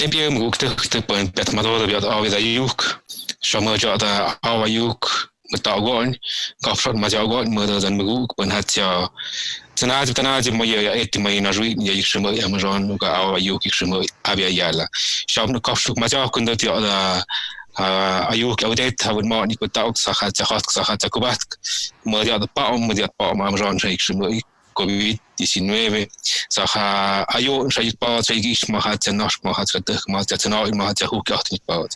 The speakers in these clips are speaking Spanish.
Siempre me gusta que pueden petmador de vida yuk, shama jada awa yuk, metagon, kafrat majagon, mudazan muguk, pen hatya. Tanaj moya etimay na rui ya yishmo amazon ka awa yuk yishmo abia yala. Sham kafrat majak kunda ti ada ayuk audet hawin ma ni kota ok sahat kubat media da pa amazon yishmo COVID-19 saha ayo shayit pa shaygish mahat nash mahat mahat tanaw mahat hukat pa.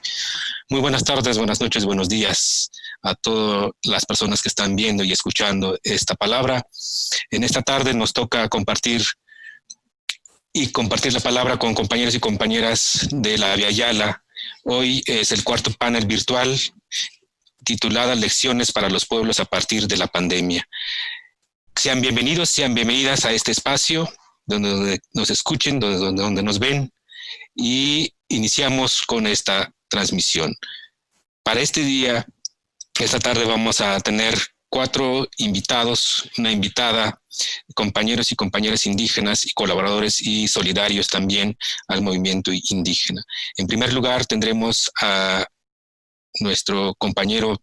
Muy buenas tardes, buenas noches, buenos días a todas las personas que están viendo y escuchando esta palabra. En esta tarde nos toca compartir la palabra con compañeros y compañeras de la Via Yala. Hoy es el cuarto panel virtual titulada Lecciones para los pueblos a partir de la pandemia. Sean bienvenidos, sean bienvenidas a este espacio donde nos escuchen, donde nos ven, y iniciamos con esta transmisión. Para este día, esta tarde vamos a tener 4 invitados, una invitada, compañeros y compañeras indígenas y colaboradores y solidarios también al movimiento indígena. En primer lugar, tendremos a nuestro compañero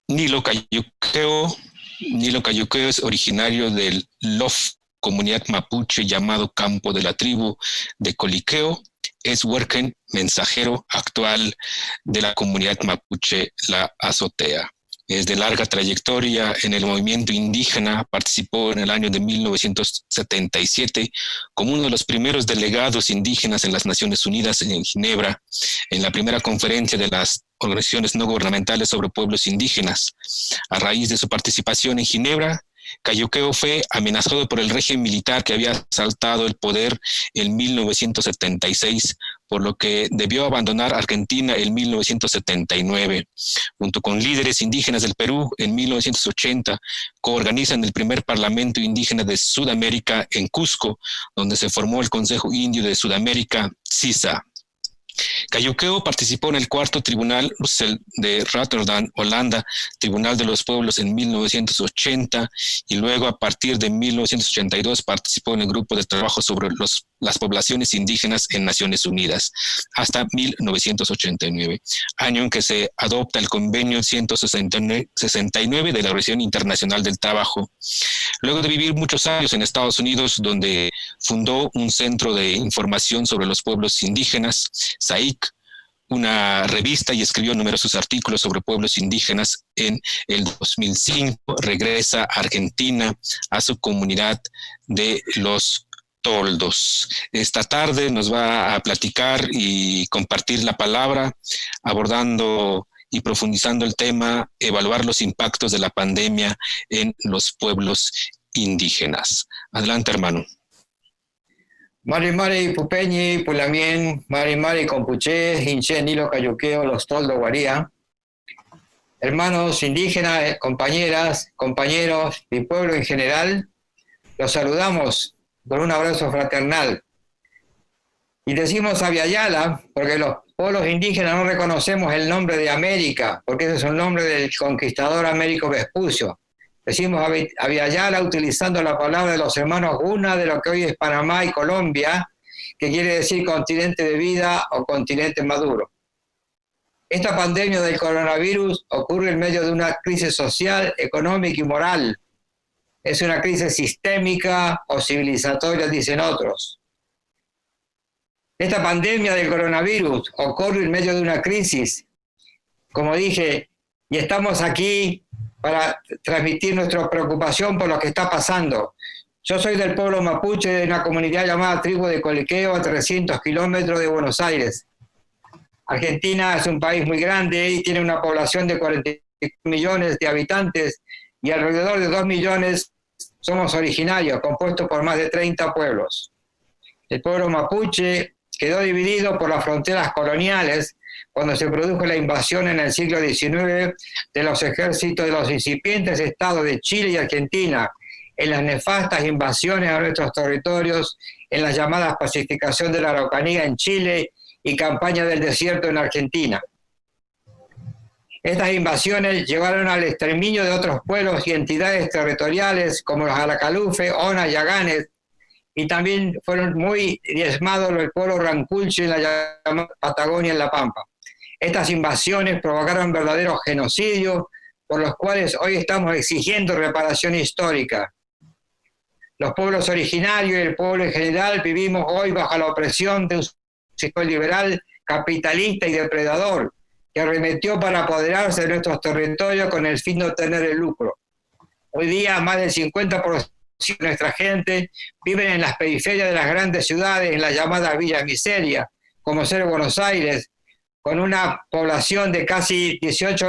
Nilo Cayuqueo. Nilo Cayuqueo es originario del LOF, comunidad mapuche llamado Campo de la Tribu de Coliqueo. Es huerquen mensajero actual de la comunidad mapuche La Azotea. Es de larga trayectoria en el movimiento indígena, participó en el año de 1977 como uno de los primeros delegados indígenas en las Naciones Unidas en Ginebra, en la primera conferencia de las organizaciones no gubernamentales sobre pueblos indígenas. A raíz de su participación en Ginebra, Cayuqueo fue amenazado por el régimen militar que había asaltado el poder en 1976, por lo que debió abandonar Argentina en 1979. Junto con líderes indígenas del Perú, en 1980, coorganizan el primer Parlamento Indígena de Sudamérica en Cusco, donde se formó el Consejo Indio de Sudamérica, CISA. Cayuqueo participó en el cuarto tribunal de Rotterdam, Holanda, Tribunal de los Pueblos en 1980, y luego a partir de 1982 participó en el grupo de trabajo sobre las poblaciones indígenas en Naciones Unidas, hasta 1989, año en que se adopta el convenio 169 de la Organización Internacional del Trabajo. Luego de vivir muchos años en Estados Unidos, donde fundó un centro de información sobre los pueblos indígenas, SAIC, una revista, y escribió numerosos artículos sobre pueblos indígenas. En el 2005 regresa a Argentina, a su comunidad de los Toldos. Esta tarde nos va a platicar y compartir la palabra, abordando y profundizando el tema, evaluar los impactos de la pandemia en los pueblos indígenas. Adelante, hermano. Mari Pupeñi, Pulamien, Mari Compuché, Hinche, Nilo Cayuqueo, Los Toldos, Guaría. Hermanos indígenas, compañeras, compañeros y pueblo en general, los saludamos con un abrazo fraternal. Y decimos Via Yala porque los pueblos indígenas no reconocemos el nombre de América, porque ese es un nombre del conquistador Américo Vespucio. Decimos Via Yala utilizando la palabra de los hermanos Guna de lo que hoy es Panamá y Colombia, que quiere decir continente de vida o continente maduro. Esta pandemia del coronavirus ocurre en medio de una crisis social, económica y moral. Es una crisis sistémica o civilizatoria, dicen otros. Esta pandemia del coronavirus ocurre en medio de una crisis, como dije, y estamos aquí para transmitir nuestra preocupación por lo que está pasando. Yo soy del pueblo mapuche de una comunidad llamada Tribu de Coliqueo, a 300 kilómetros de Buenos Aires. Argentina es un país muy grande y tiene una población de 40 millones de habitantes y alrededor de 2 millones somos originarios, compuestos por más de 30 pueblos. El pueblo mapuche quedó dividido por las fronteras coloniales cuando se produjo la invasión en el siglo XIX de los ejércitos de los incipientes estados de Chile y Argentina, en las nefastas invasiones a nuestros territorios, en las llamadas pacificación de la Araucanía en Chile y campaña del desierto en Argentina. Estas invasiones llevaron al exterminio de otros pueblos y entidades territoriales como los Alacalufe, Ona y Aganes, y también fueron muy diezmados el pueblo Ranculche en la llamada Patagonia, en La Pampa. Estas invasiones provocaron verdaderos genocidios por los cuales hoy estamos exigiendo reparación histórica. Los pueblos originarios y el pueblo en general vivimos hoy bajo la opresión de un sistema liberal, capitalista y depredador que arremetió para apoderarse de nuestros territorios con el fin de obtener el lucro. Hoy día más del 50% de nuestra gente vive en las periferias de las grandes ciudades, en las llamadas villas miseria, como ser Buenos Aires, con una población de casi 16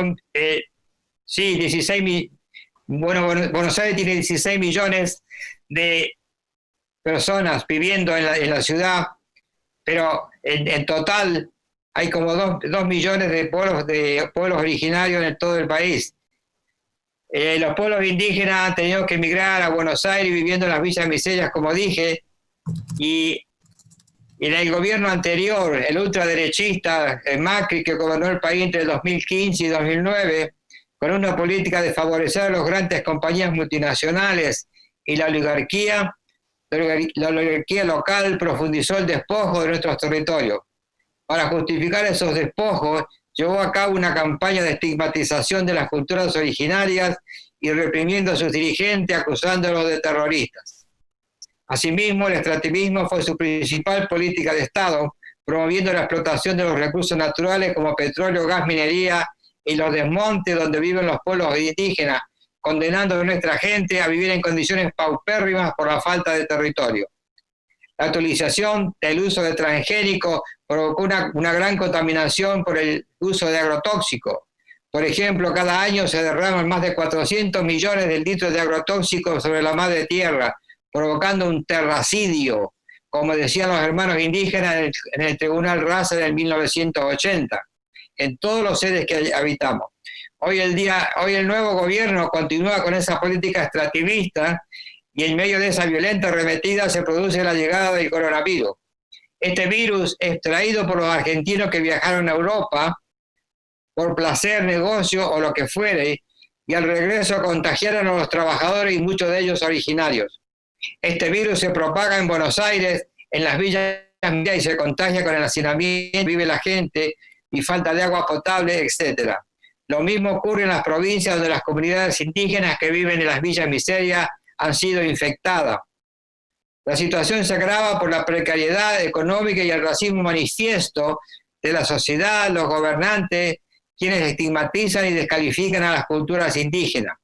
Buenos Aires tiene 16 millones de personas viviendo en la ciudad, pero en total hay como 2 millones de pueblos originarios en todo el país. Los pueblos indígenas han tenido que emigrar a Buenos Aires viviendo en las villas miserias, como dije, y en el gobierno anterior, el ultraderechista, el Macri, que gobernó el país entre el 2015 y 2009, con una política de favorecer a las grandes compañías multinacionales y la oligarquía local profundizó el despojo de nuestros territorios. Para justificar esos despojos, llevó a cabo una campaña de estigmatización de las culturas originarias y reprimiendo a sus dirigentes, acusándolos de terroristas. Asimismo, el extractivismo fue su principal política de Estado, promoviendo la explotación de los recursos naturales como petróleo, gas, minería y los desmontes donde viven los pueblos indígenas, condenando a nuestra gente a vivir en condiciones paupérrimas por la falta de territorio. La utilización del uso de transgénicos provocó una gran contaminación por el uso de agrotóxicos. Por ejemplo, cada año se derraman más de 400 millones de litros de agrotóxicos sobre la madre tierra, provocando un terracidio, como decían los hermanos indígenas en el Tribunal Raza del 1980, en todos los seres que habitamos. Hoy el nuevo gobierno continúa con esa política extractivista y en medio de esa violenta arremetida se produce la llegada del coronavirus. Este virus es traído por los argentinos que viajaron a Europa por placer, negocio o lo que fuere, y al regreso contagiaron a los trabajadores y muchos de ellos originarios. Este virus se propaga en Buenos Aires, en las villas, y se contagia con el hacinamiento, vive la gente y falta de agua potable, etc. Lo mismo ocurre en las provincias donde las comunidades indígenas que viven en las villas miserias han sido infectadas. La situación se agrava por la precariedad económica y el racismo manifiesto de la sociedad, los gobernantes, quienes estigmatizan y descalifican a las culturas indígenas.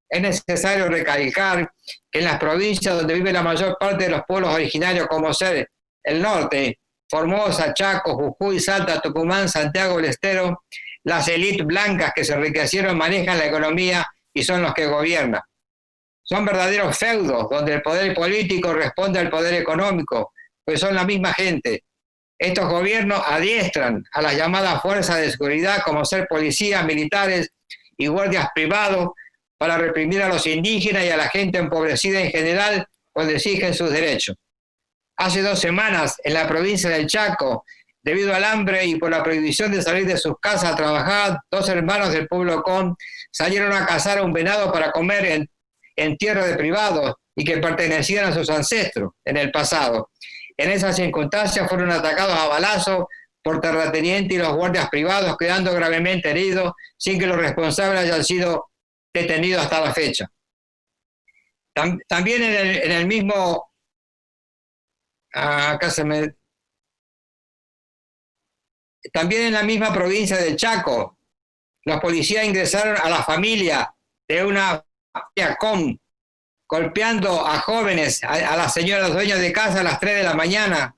Es necesario recalcar que en las provincias donde vive la mayor parte de los pueblos originarios, como ser el norte, Formosa, Chaco, Jujuy, Salta, Tucumán, Santiago del Estero, las élites blancas que se enriquecieron manejan la economía y son los que gobiernan. Son verdaderos feudos donde el poder político responde al poder económico, pues son la misma gente. Estos gobiernos adiestran a las llamadas fuerzas de seguridad, como ser policías, militares y guardias privados, para reprimir a los indígenas y a la gente empobrecida en general cuando exigen sus derechos. Hace 2 semanas, en la provincia del Chaco, debido al hambre y por la prohibición de salir de sus casas a trabajar, 2 hermanos del pueblo Con salieron a cazar a un venado para comer en tierra de privados y que pertenecían a sus ancestros en el pasado. En esas circunstancias fueron atacados a balazos por terratenientes y los guardias privados, quedando gravemente heridos sin que los responsables hayan sido detenidos hasta la fecha. También en el mismo... También en la misma provincia del Chaco, los policías ingresaron a la familia de una familia golpeando a jóvenes, a las señoras dueñas de casa a las 3 de la mañana,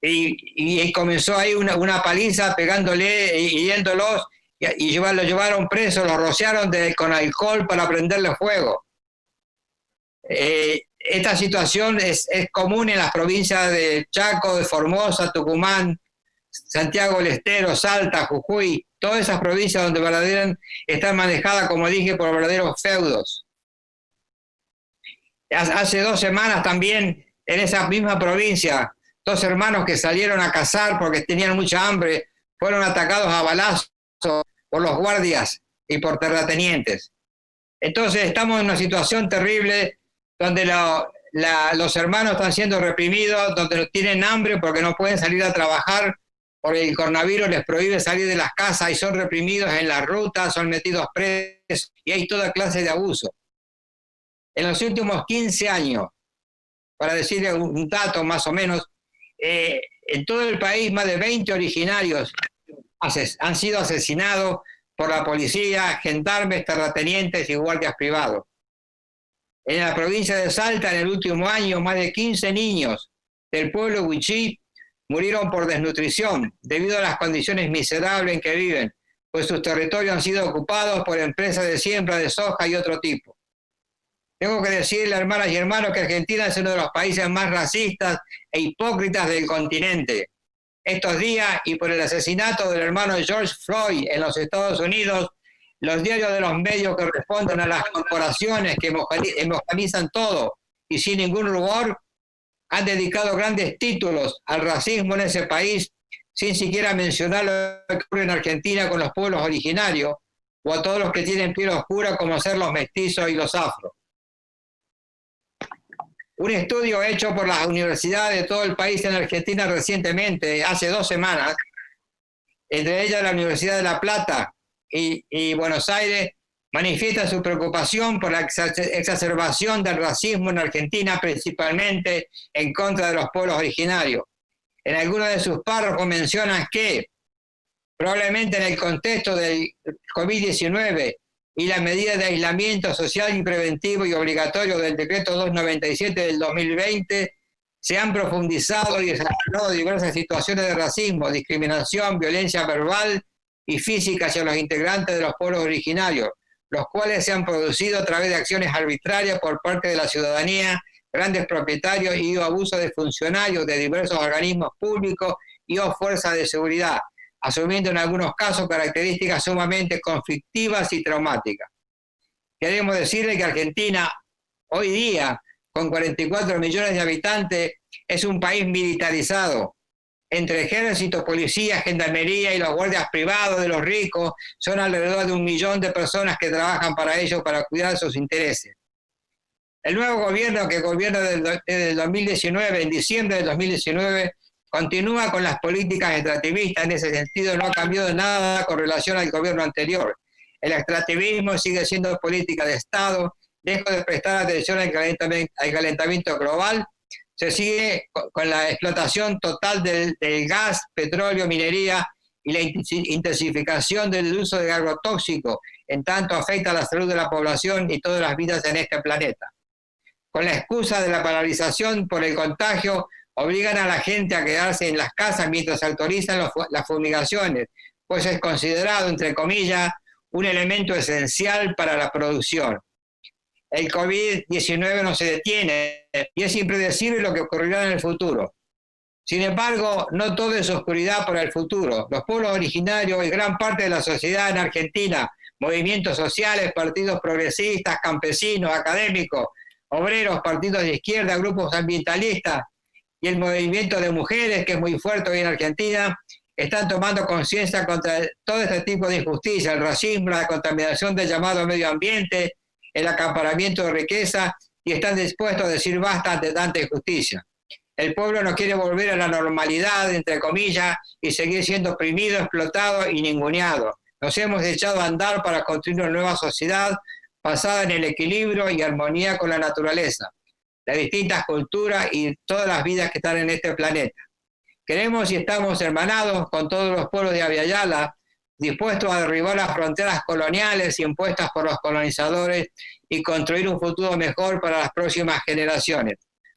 y comenzó ahí una paliza pegándole, hiriéndolos, y lo llevaron presos, los rociaron con alcohol para prenderle fuego. Esta situación es común en las provincias de Chaco, de Formosa, Tucumán, Santiago del Estero, Salta, Jujuy, todas esas provincias donde verdaderamente están manejadas, como dije, por verdaderos feudos. Hace 2 semanas también, en esa misma provincia, 2 hermanos que salieron a cazar porque tenían mucha hambre, fueron atacados a balazos por los guardias y por terratenientes. Entonces estamos en una situación terrible donde los hermanos están siendo reprimidos, donde tienen hambre porque no pueden salir a trabajar, porque el coronavirus les prohíbe salir de las casas y son reprimidos en las rutas, son metidos presos y hay toda clase de abuso. En los últimos 15 años, para decirle un dato más o menos, en todo el país más de 20 originarios han sido asesinados por la policía, gendarmes, terratenientes y guardias privados. En la provincia de Salta, en el último año, más de 15 niños del pueblo huichí murieron por desnutrición debido a las condiciones miserables en que viven, pues sus territorios han sido ocupados por empresas de siembra de soja y otro tipo. Tengo que decirle, hermanas y hermanos, que Argentina es uno de los países más racistas e hipócritas del continente. Estos días, y por el asesinato del hermano George Floyd en los Estados Unidos, los diarios de los medios que responden a las corporaciones que homogeneizan todo y sin ningún rubor, han dedicado grandes títulos al racismo en ese país, sin siquiera mencionar lo que ocurre en Argentina con los pueblos originarios, o a todos los que tienen piel oscura, como ser los mestizos y los afros. Un estudio hecho por las universidades de todo el país en Argentina recientemente, hace 2 semanas, entre ellas la Universidad de La Plata y Buenos Aires, manifiesta su preocupación por la exacerbación del racismo en Argentina, principalmente en contra de los pueblos originarios. En algunos de sus párrafos mencionan que probablemente en el contexto del COVID-19 y las medidas de aislamiento social y preventivo y obligatorio del decreto 297 del 2020, se han profundizado y desarrollado diversas situaciones de racismo, discriminación, violencia verbal y física hacia los integrantes de los pueblos originarios, los cuales se han producido a través de acciones arbitrarias por parte de la ciudadanía, grandes propietarios y abuso de funcionarios de diversos organismos públicos y o fuerzas de seguridad, asumiendo en algunos casos características sumamente conflictivas y traumáticas. Queremos decirle que Argentina, hoy día, con 44 millones de habitantes, es un país militarizado. Entre ejército, policía, gendarmería y los guardias privados de los ricos, son alrededor de 1 millón de personas que trabajan para ellos, para cuidar sus intereses. El nuevo gobierno, que gobierna desde el 2019, en diciembre del 2019, continúa con las políticas extractivistas. En ese sentido, no ha cambiado nada con relación al gobierno anterior. El extractivismo sigue siendo política de Estado, lejos de prestar atención al calentamiento global. Se sigue con la explotación total del gas, petróleo, minería y la intensificación del uso de agrotóxicos, en tanto afecta a la salud de la población y todas las vidas en este planeta. Con la excusa de la paralización por el contagio, obligan a la gente a quedarse en las casas mientras se autorizan las fumigaciones, pues es considerado, entre comillas, un elemento esencial para la producción. El COVID-19 no se detiene y es impredecible lo que ocurrirá en el futuro. Sin embargo, no todo es oscuridad para el futuro. Los pueblos originarios y gran parte de la sociedad en Argentina, movimientos sociales, partidos progresistas, campesinos, académicos, obreros, partidos de izquierda, grupos ambientalistas y el movimiento de mujeres, que es muy fuerte hoy en Argentina, están tomando conciencia contra todo este tipo de injusticia, el racismo, la contaminación del llamado medio ambiente, el acaparamiento de riqueza, y están dispuestos a decir basta ante tanta injusticia. El pueblo no quiere volver a la normalidad, entre comillas, y seguir siendo oprimido, explotado y ninguneado. Nos hemos echado a andar para construir una nueva sociedad basada en el equilibrio y armonía con la naturaleza, las distintas culturas y todas las vidas que están en este planeta. Queremos y estamos hermanados con todos los pueblos de Abya-Yala, dispuestos a derribar las fronteras coloniales impuestas por los colonizadores y construir un futuro mejor para las próximas generaciones.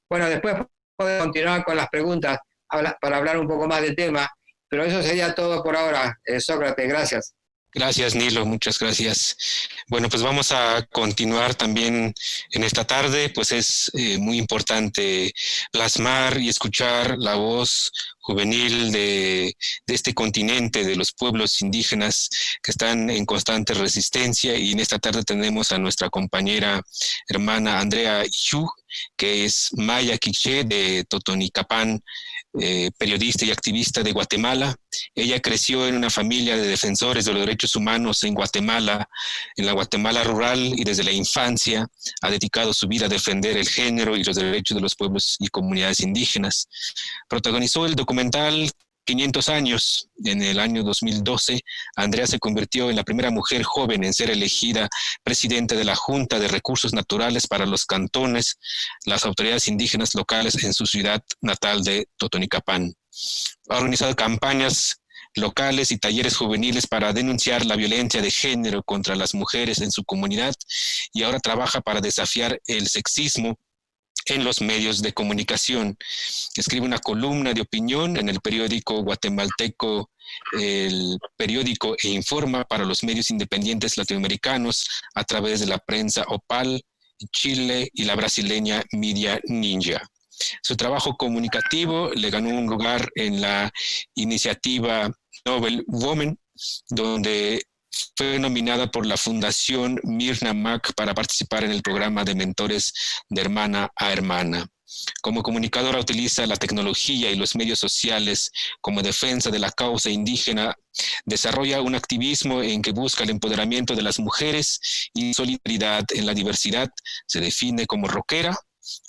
Bueno, después podemos continuar con las preguntas para hablar un poco más del tema, pero eso sería todo por ahora, Sócrates, gracias. Gracias, Nilo, muchas gracias. Bueno, pues vamos a continuar también en esta tarde, pues es muy importante plasmar y escuchar la voz juvenil de este continente, de los pueblos indígenas que están en constante resistencia, y en esta tarde tenemos a nuestra compañera hermana Andrea Yu, que es Maya Quiché de Totonicapán, periodista y activista de Guatemala. Ella creció en una familia de defensores de los derechos humanos en Guatemala, en la Guatemala rural, y desde la infancia ha dedicado su vida a defender el género y los derechos de los pueblos y comunidades indígenas. Protagonizó el documental 500 años. En el año 2012, Andrea se convirtió en la primera mujer joven en ser elegida presidenta de la Junta de Recursos Naturales para los cantones, las autoridades indígenas locales en su ciudad natal de Totonicapán. Ha organizado campañas locales y talleres juveniles para denunciar la violencia de género contra las mujeres en su comunidad, y ahora trabaja para desafiar el sexismo en los medios de comunicación. Escribe una columna de opinión en el periódico guatemalteco El Periódico e informa para los medios independientes latinoamericanos a través de la prensa Opal, Chile y la brasileña Media Ninja. Su trabajo comunicativo le ganó un lugar en la iniciativa Nobel Women, donde fue nominada por la Fundación Mirna Mac para participar en el programa de mentores de hermana a hermana. Como comunicadora utiliza la tecnología y los medios sociales como defensa de la causa indígena, desarrolla un activismo en que busca el empoderamiento de las mujeres y solidaridad en la diversidad. Se define como rockera,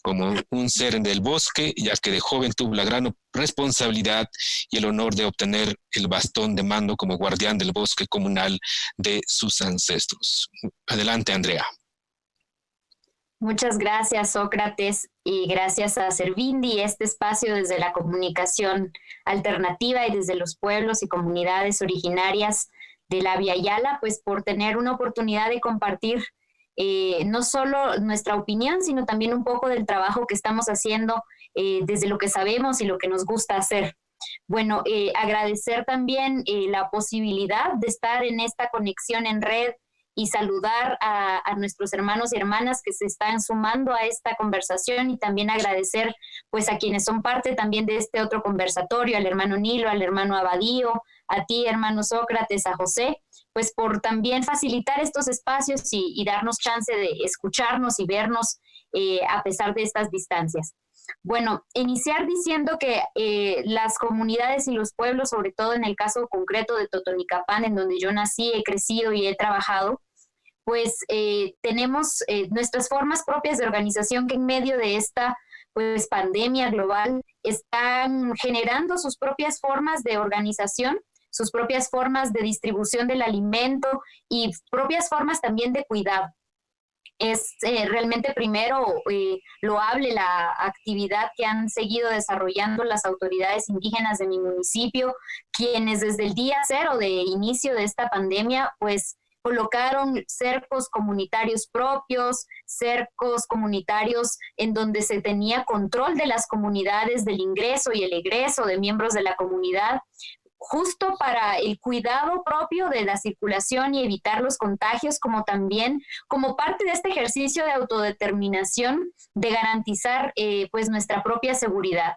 como un ser del bosque, ya que de joven tuvo la gran responsabilidad y el honor de obtener el bastón de mando como guardián del bosque comunal de sus ancestros. Adelante, Andrea. Muchas gracias, Sócrates, y gracias a Servindi, este espacio desde la comunicación alternativa y desde los pueblos y comunidades originarias de la Via Yala, pues por tener una oportunidad de compartir no solo nuestra opinión, sino también un poco del trabajo que estamos haciendo desde lo que sabemos y lo que nos gusta hacer. Bueno, agradecer también la posibilidad de estar en esta conexión en red y saludar a nuestros hermanos y hermanas que se están sumando a esta conversación, y también agradecer pues a quienes son parte también de este otro conversatorio, al hermano Nilo, al hermano Abadío, a ti, hermano Sócrates, a José, pues por también facilitar estos espacios y darnos chance de escucharnos y vernos a pesar de estas distancias. Bueno, iniciar diciendo que las comunidades y los pueblos, sobre todo en el caso concreto de Totonicapán, en donde yo nací, he crecido y he trabajado, pues tenemos nuestras formas propias de organización que en medio de esta pues pandemia global están generando sus propias formas de organización, sus propias formas de distribución del alimento y propias formas también de cuidado. Es realmente primero loable la actividad que han seguido desarrollando las autoridades indígenas de mi municipio, quienes desde el día cero de inicio de esta pandemia, pues colocaron cercos comunitarios propios, cercos comunitarios en donde se tenía control de las comunidades, del ingreso y el egreso de miembros de la comunidad, justo para el cuidado propio de la circulación y evitar los contagios, como también como parte de este ejercicio de autodeterminación de garantizar pues nuestra propia seguridad.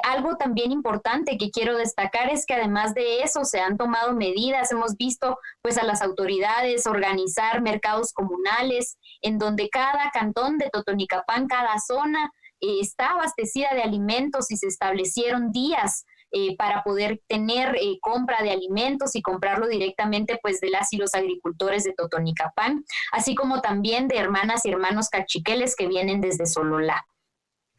Algo también importante que quiero destacar es que además de eso se han tomado medidas, hemos visto pues a las autoridades organizar mercados comunales en donde cada cantón de Totonicapán, cada zona está abastecida de alimentos, y se establecieron días para poder tener compra de alimentos y comprarlo directamente pues de las y los agricultores de Totonicapán, así como también de hermanas y hermanos cachiqueles que vienen desde Sololá.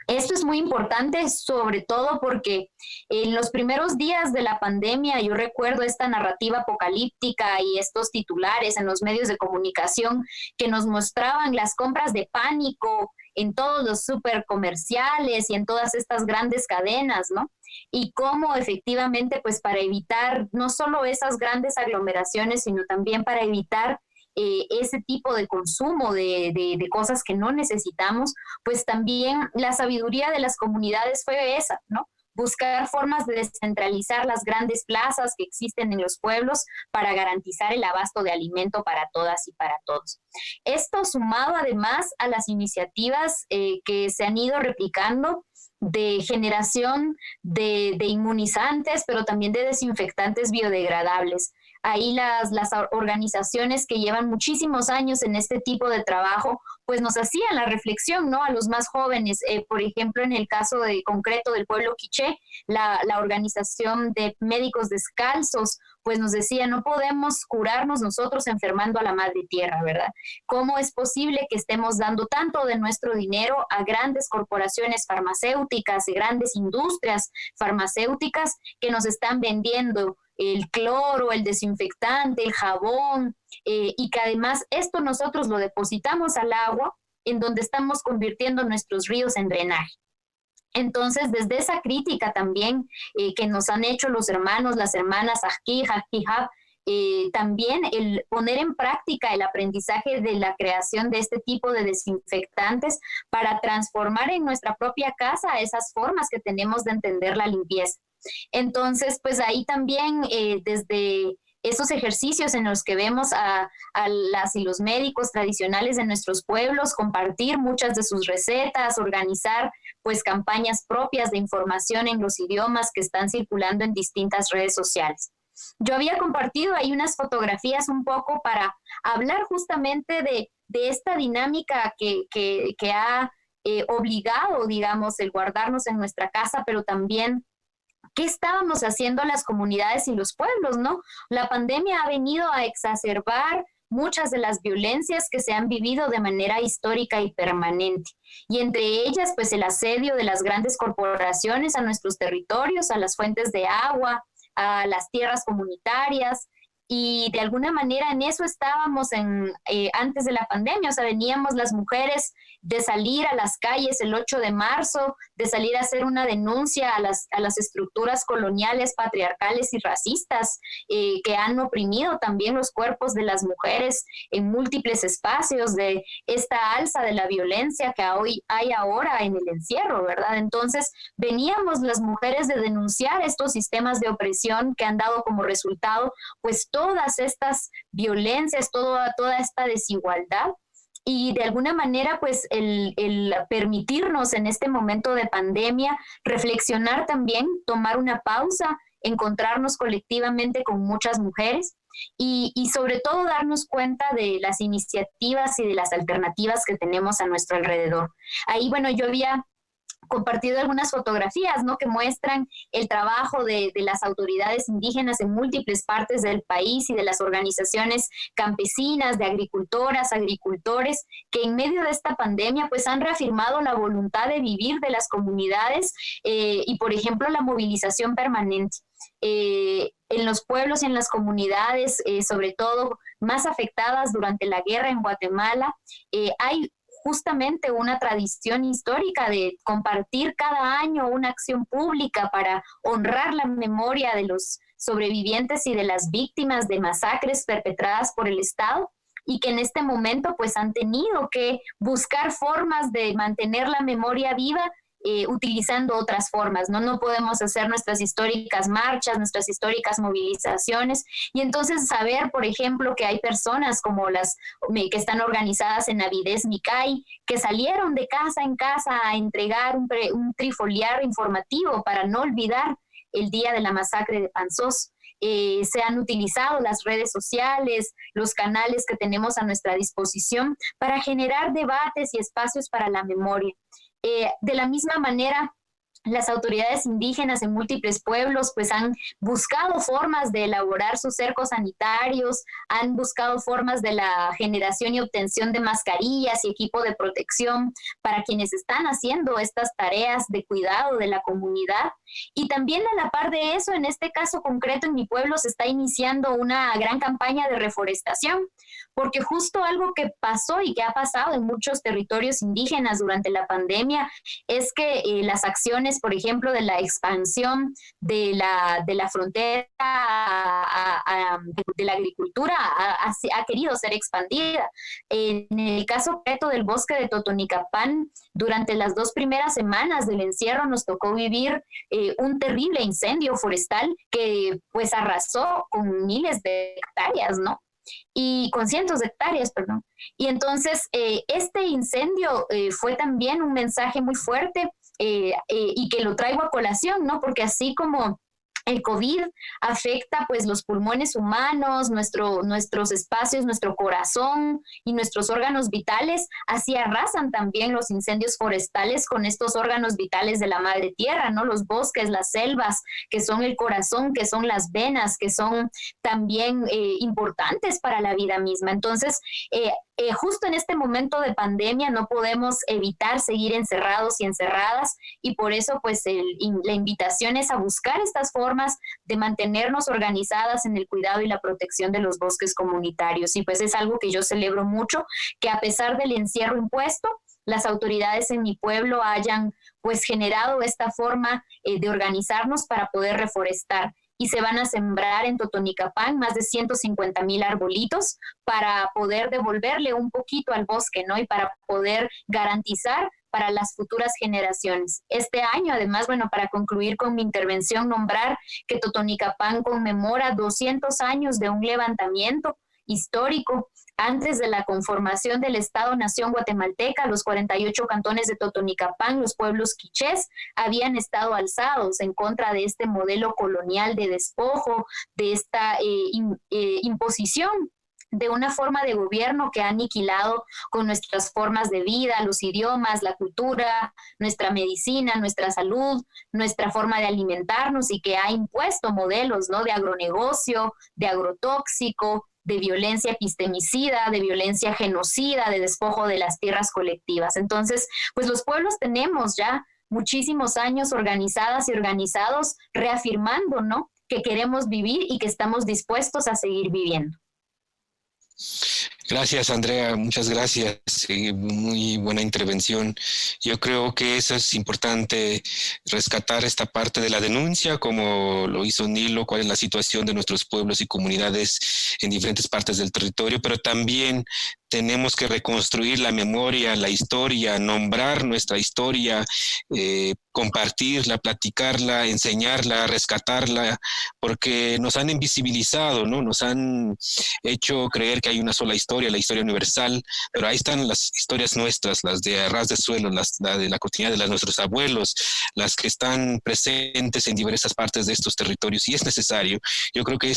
Esto es muy importante, sobre todo porque en los primeros días de la pandemia yo recuerdo esta narrativa apocalíptica y estos titulares en los medios de comunicación que nos mostraban las compras de pánico en todos los supercomerciales y en todas estas grandes cadenas, ¿no? Y cómo efectivamente, pues para evitar no solo esas grandes aglomeraciones, sino también para evitar ese tipo de consumo de cosas que no necesitamos, pues también la sabiduría de las comunidades fue esa, ¿no? Buscar formas de descentralizar las grandes plazas que existen en los pueblos para garantizar el abasto de alimento para todas y para todos. Esto sumado además a las iniciativas que se han ido replicando de generación de inmunizantes, pero también de desinfectantes biodegradables. Ahí las organizaciones que llevan muchísimos años en este tipo de trabajo, pues nos hacían la reflexión, ¿no? A los más jóvenes, por ejemplo, en el caso concreto del pueblo quiché, la organización de médicos descalzos, pues nos decía, no podemos curarnos nosotros enfermando a la madre tierra, ¿verdad? ¿Cómo es posible que estemos dando tanto de nuestro dinero a grandes corporaciones farmacéuticas, grandes industrias farmacéuticas que nos están vendiendo el cloro, el desinfectante, el jabón, y que además esto nosotros lo depositamos al agua en donde estamos convirtiendo nuestros ríos en drenaje? Entonces, desde esa crítica también que nos han hecho los hermanos, las hermanas Ajki, Hab, también el poner en práctica el aprendizaje de la creación de este tipo de desinfectantes para transformar en nuestra propia casa esas formas que tenemos de entender la limpieza. Entonces, pues ahí también desde esos ejercicios en los que vemos a las y los médicos tradicionales de nuestros pueblos compartir muchas de sus recetas, organizar pues campañas propias de información en los idiomas que están circulando en distintas redes sociales. Yo había compartido ahí unas fotografías un poco para hablar justamente de esta dinámica que ha obligado, digamos, el guardarnos en nuestra casa, pero también ¿qué estábamos haciendo las comunidades y los pueblos, no? La pandemia ha venido a exacerbar muchas de las violencias que se han vivido de manera histórica y permanente. Y entre ellas, pues el asedio de las grandes corporaciones a nuestros territorios, a las fuentes de agua, a las tierras comunitarias. Y de alguna manera en eso estábamos antes de la pandemia, o sea, veníamos las mujeres de salir a las calles el 8 de marzo, de salir a hacer una denuncia a las estructuras coloniales, patriarcales y racistas que han oprimido también los cuerpos de las mujeres en múltiples espacios, de esta alza de la violencia que hoy hay ahora en el encierro, ¿verdad? Entonces veníamos las mujeres de denunciar estos sistemas de opresión que han dado como resultado pues todas estas violencias, toda esta desigualdad. Y de alguna manera, pues el permitirnos en este momento de pandemia reflexionar también, tomar una pausa, encontrarnos colectivamente con muchas mujeres y sobre todo darnos cuenta de las iniciativas y de las alternativas que tenemos a nuestro alrededor. Ahí, bueno, yo había compartido algunas fotografías, ¿no?, que muestran el trabajo de las autoridades indígenas en múltiples partes del país y de las organizaciones campesinas, de agricultoras, agricultores, que en medio de esta pandemia pues han reafirmado la voluntad de vivir de las comunidades y, por ejemplo, la movilización permanente. En los pueblos y en las comunidades, sobre todo más afectadas durante la guerra en Guatemala, hay justamente una tradición histórica de compartir cada año una acción pública para honrar la memoria de los sobrevivientes y de las víctimas de masacres perpetradas por el Estado y que en este momento pues han tenido que buscar formas de mantener la memoria viva utilizando otras formas, ¿no? No podemos hacer nuestras históricas marchas, nuestras históricas movilizaciones y entonces saber, por ejemplo, que hay personas como las que están organizadas en Avidez Micay, que salieron de casa en casa a entregar un trifoliar informativo para no olvidar el día de la masacre de Panzós. Se han utilizado las redes sociales, los canales que tenemos a nuestra disposición para generar debates y espacios para la memoria. De la misma manera, las autoridades indígenas en múltiples pueblos pues han buscado formas de elaborar sus cercos sanitarios, han buscado formas de la generación y obtención de mascarillas y equipo de protección para quienes están haciendo estas tareas de cuidado de la comunidad. Y también a la par de eso, en este caso concreto en mi pueblo se está iniciando una gran campaña de reforestación, porque justo algo que pasó y que ha pasado en muchos territorios indígenas durante la pandemia es que las acciones, por ejemplo, de la expansión de la frontera de la agricultura ha querido ser expandida. En el caso concreto del bosque de Totonicapán, durante las 2 primeras semanas del encierro nos tocó vivir un terrible incendio forestal que pues arrasó con miles de hectáreas, ¿no? Y con cientos de hectáreas, perdón. Y entonces este incendio fue también un mensaje muy fuerte y que lo traigo a colación, ¿no? Porque así como el COVID afecta pues los pulmones humanos, nuestros espacios, nuestro corazón y nuestros órganos vitales. Así arrasan también los incendios forestales con estos órganos vitales de la madre tierra, ¿no? Los bosques, las selvas, que son el corazón, que son las venas, que son también importantes para la vida misma. Entonces, justo en este momento de pandemia no podemos evitar seguir encerrados y encerradas, y por eso pues la invitación es a buscar estas formas de mantenernos organizadas en el cuidado y la protección de los bosques comunitarios. Y pues es algo que yo celebro mucho, que a pesar del encierro impuesto, las autoridades en mi pueblo hayan pues generado esta forma de organizarnos para poder reforestar. Y se van a sembrar en Totonicapán más de 150,000 arbolitos para poder devolverle un poquito al bosque, ¿no? Y para poder garantizar para las futuras generaciones. Este año, además, bueno, para concluir con mi intervención, nombrar que Totonicapán conmemora 200 años de un levantamiento histórico. Antes de la conformación del Estado-Nación guatemalteca, los 48 cantones de Totonicapán, los pueblos quichés, habían estado alzados en contra de este modelo colonial de despojo, de esta imposición de una forma de gobierno que ha aniquilado con nuestras formas de vida, los idiomas, la cultura, nuestra medicina, nuestra salud, nuestra forma de alimentarnos, y que ha impuesto modelos, ¿no?, de agronegocio, de agrotóxico, de violencia epistemicida, de violencia genocida, de despojo de las tierras colectivas. Entonces, pues los pueblos tenemos ya muchísimos años organizadas y organizados reafirmando, ¿no?, que queremos vivir y que estamos dispuestos a seguir viviendo. Gracias, Andrea, muchas gracias. Muy buena intervención. Yo creo que eso es importante, rescatar esta parte de la denuncia, como lo hizo Nilo, cuál es la situación de nuestros pueblos y comunidades en diferentes partes del territorio, pero también tenemos que reconstruir la memoria, la historia, nombrar nuestra historia, compartirla, platicarla, enseñarla, rescatarla, porque nos han invisibilizado, ¿no? Nos han hecho creer que hay una sola historia, la historia universal, pero ahí están las historias nuestras, las de a ras de suelo, la de la cotidianidad de nuestros abuelos, las que están presentes en diversas partes de estos territorios, y es necesario. Yo creo que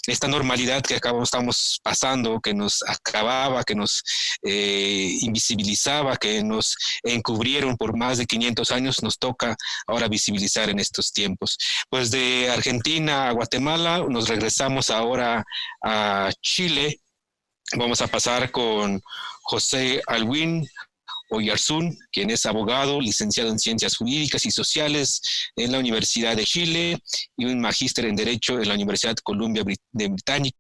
esta normalidad que estamos pasando, que nos acababa, que nos invisibilizaba, que nos encubrieron por más de 500 años, nos toca ahora visibilizar en estos tiempos. Pues de Argentina a Guatemala nos regresamos ahora a Chile. Vamos a pasar con José Alwin Oyarzún, quien es abogado, licenciado en Ciencias Jurídicas y Sociales en la Universidad de Chile y un magíster en Derecho en la Universidad Columbia Británica,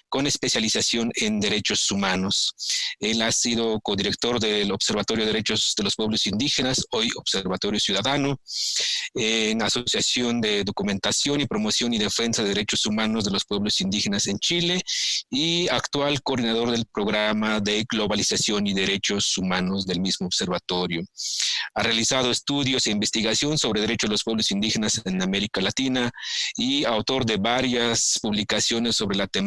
con especialización en derechos humanos. Él ha sido codirector del Observatorio de Derechos de los Pueblos Indígenas, hoy Observatorio Ciudadano, en Asociación de Documentación y Promoción y Defensa de Derechos Humanos de los Pueblos Indígenas en Chile, y actual coordinador del Programa de Globalización y Derechos Humanos del mismo observatorio. Ha realizado estudios e investigación sobre derechos de los pueblos indígenas en América Latina y autor de varias publicaciones sobre la temática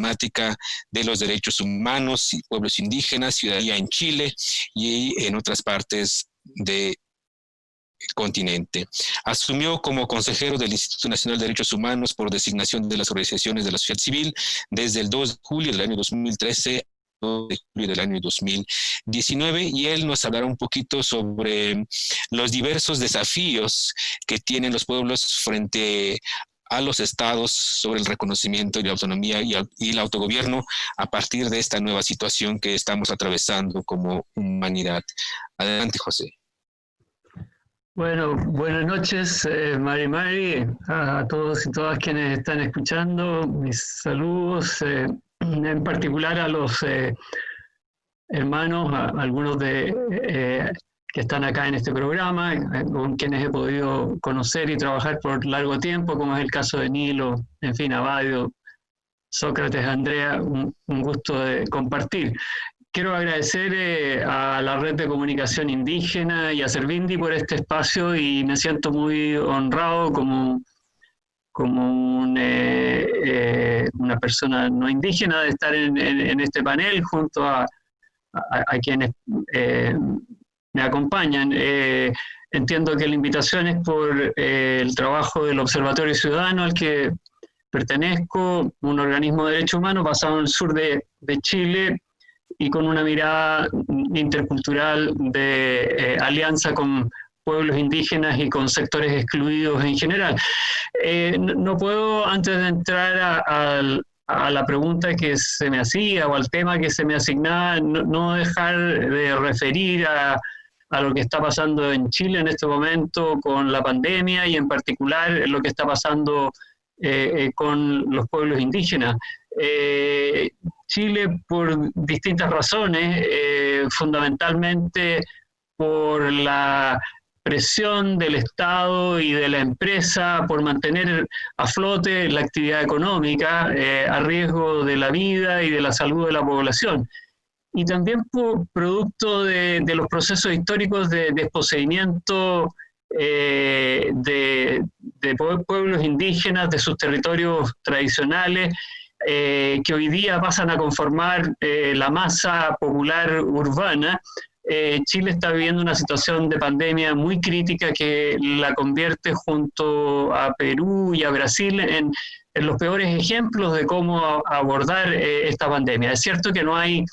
de los derechos humanos y pueblos indígenas, ciudadanía en Chile y en otras partes del continente. Asumió como consejero del Instituto Nacional de Derechos Humanos por designación de las organizaciones de la sociedad civil desde el 2 de julio del año 2013 de julio del año 2019, y él nos hablará un poquito sobre los diversos desafíos que tienen los pueblos frente a los estados sobre el reconocimiento y la autonomía y el autogobierno a partir de esta nueva situación que estamos atravesando como humanidad. Adelante, José. Bueno, buenas noches, Mari, a todos y todas quienes están escuchando. Mis saludos, en particular a los hermanos, a algunos que están acá en este programa, con quienes he podido conocer y trabajar por largo tiempo, como es el caso de Nilo, en fin, Abadio, Sócrates, Andrea, un gusto de compartir. Quiero agradecer a la Red de Comunicación Indígena y a Servindi por este espacio, y me siento muy honrado como una persona no indígena de estar en este panel junto a quienes me acompañan. Entiendo que la invitación es por el trabajo del Observatorio Ciudadano al que pertenezco, un organismo de derechos humanos basado en el sur de Chile y con una mirada intercultural de alianza con pueblos indígenas y con sectores excluidos en general. No puedo, antes de entrar a la pregunta que se me hacía o al tema que se me asignaba, no dejar de referir a lo que está pasando en Chile en este momento con la pandemia y en particular lo que está pasando con los pueblos indígenas. Chile, por distintas razones, fundamentalmente por la presión del Estado y de la empresa por mantener a flote la actividad económica a riesgo de la vida y de la salud de la población. Y también por producto de los procesos históricos de desposeimiento de pueblos indígenas, de sus territorios tradicionales, que hoy día pasan a conformar la masa popular urbana. Chile está viviendo una situación de pandemia muy crítica que la convierte junto a Perú y a Brasil en los peores ejemplos de cómo abordar esta pandemia. Es cierto que no hay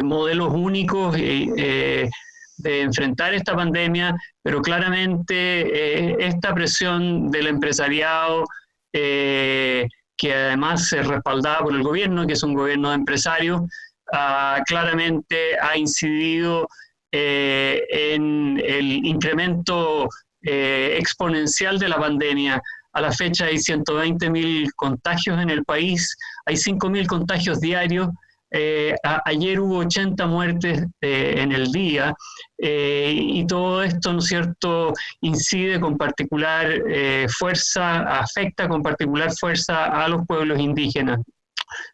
modelos únicos de enfrentar esta pandemia, pero claramente esta presión del empresariado, que además es respaldada por el gobierno, que es un gobierno de empresarios, claramente ha incidido en el incremento exponencial de la pandemia. A la fecha hay 120.000 contagios en el país, hay 5.000 contagios diarios. Ayer hubo 80 muertes en el día, y todo esto, ¿no es cierto?, incide con particular fuerza, afecta con particular fuerza a los pueblos indígenas.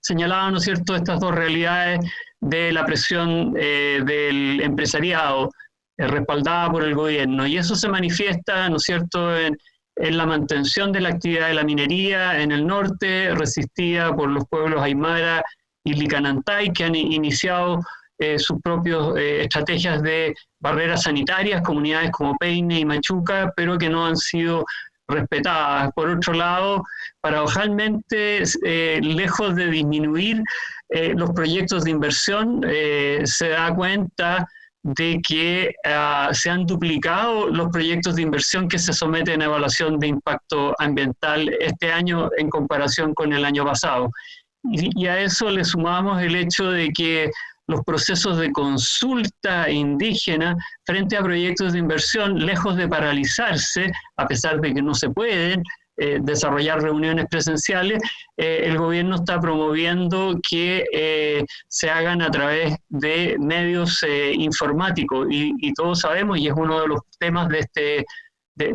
Señalaba, ¿no es cierto?, estas dos realidades de la presión del empresariado respaldada por el gobierno, y eso se manifiesta, ¿no es cierto?, en la mantención de la actividad de la minería en el norte, resistida por los pueblos aymara y licanantay, que han iniciado sus propias estrategias de barreras sanitarias, comunidades como Peine y Machuca, pero que no han sido respetadas. Por otro lado, paradojalmente, lejos de disminuir los proyectos de inversión, se da cuenta de que se han duplicado los proyectos de inversión que se someten a evaluación de impacto ambiental este año en comparación con el año pasado. Y a eso le sumamos el hecho de que los procesos de consulta indígena frente a proyectos de inversión, lejos de paralizarse, a pesar de que no se pueden desarrollar reuniones presenciales, el gobierno está promoviendo que se hagan a través de medios informáticos. Y todos sabemos, y es uno de los temas de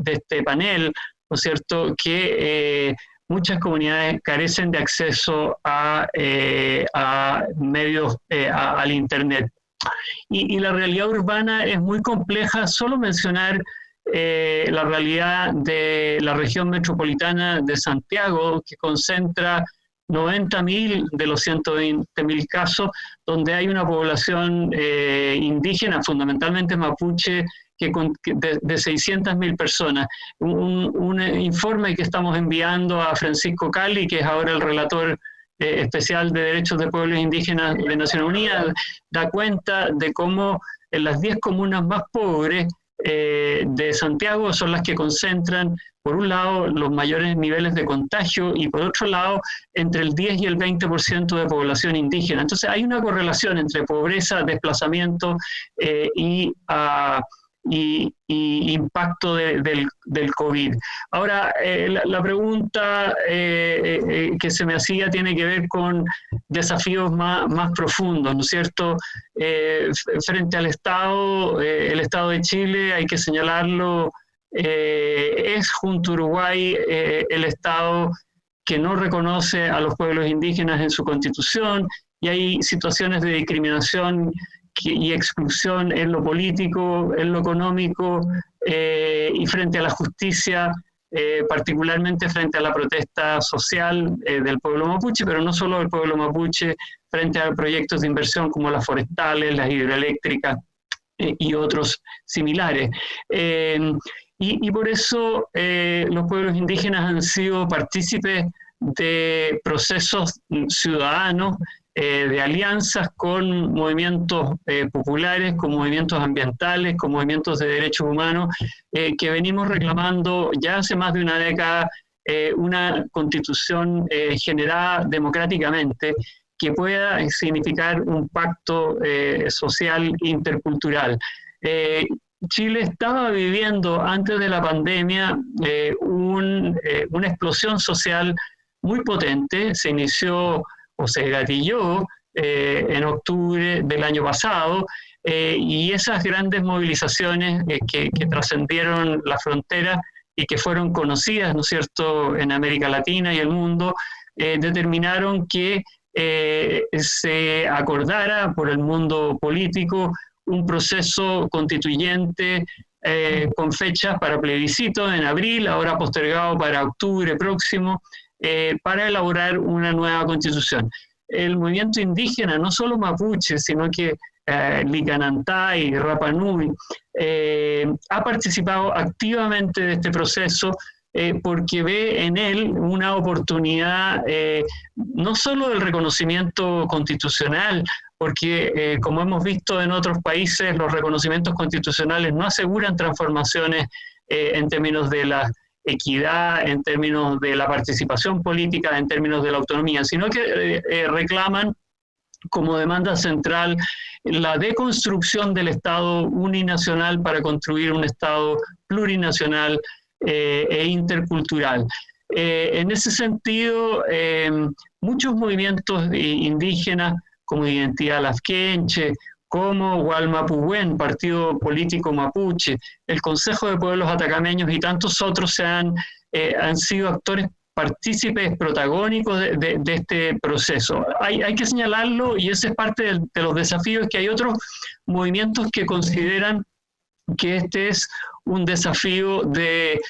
este panel, ¿no es cierto?, que muchas comunidades carecen de acceso a medios, al Internet. Y la realidad urbana es muy compleja. Solo mencionar la realidad de la región metropolitana de Santiago, que concentra 90.000 de los 120.000 casos, donde hay una población indígena, fundamentalmente mapuche, de 600.000 personas. Un informe que estamos enviando a Francisco Cali, que es ahora el relator especial de derechos de pueblos indígenas de Naciones Unidas, da cuenta de cómo en las 10 comunas más pobres de Santiago son las que concentran, por un lado, los mayores niveles de contagio y por otro lado, entre el 10 y el 20% de población indígena. Entonces hay una correlación entre pobreza, desplazamiento y impacto del COVID. Ahora, la pregunta que se me hacía tiene que ver con desafíos más profundos, ¿no es cierto? Frente al Estado, el Estado de Chile, hay que señalarlo, es junto a Uruguay el Estado que no reconoce a los pueblos indígenas en su constitución, y hay situaciones de discriminación y exclusión en lo político, en lo económico y frente a la justicia, particularmente frente a la protesta social del pueblo mapuche, pero no solo del pueblo mapuche, frente a proyectos de inversión como las forestales, las hidroeléctricas y otros similares. Y por eso los pueblos indígenas han sido partícipes de procesos ciudadanos, de alianzas con movimientos populares, con movimientos ambientales, con movimientos de derechos humanos, que venimos reclamando ya hace más de una década una constitución generada democráticamente que pueda significar un pacto social intercultural. Chile estaba viviendo antes de la pandemia una explosión social muy potente. Se inició o se gatilló en octubre del año pasado, y esas grandes movilizaciones que trascendieron la frontera y que fueron conocidas, ¿no es cierto?, en América Latina y el mundo, determinaron que se acordara por el mundo político un proceso constituyente con fechas para plebiscito en abril, ahora postergado para octubre próximo, para elaborar una nueva constitución. El movimiento indígena, no solo mapuche, sino que Licanantay, Rapa Nui, ha participado activamente de este proceso porque ve en él una oportunidad no solo del reconocimiento constitucional, porque como hemos visto en otros países, los reconocimientos constitucionales no aseguran transformaciones en términos de la equidad, en términos de la participación política, en términos de la autonomía, sino que reclaman como demanda central la deconstrucción del Estado uninacional para construir un Estado plurinacional e intercultural. En ese sentido, muchos movimientos indígenas, como Identidad Lafkenche, como Gualmapuhuen, Partido Político Mapuche, el Consejo de Pueblos Atacameños y tantos otros han sido actores partícipes protagónicos de este proceso. Hay que señalarlo, y ese es parte de los desafíos, que hay otros movimientos que consideran que este es un desafío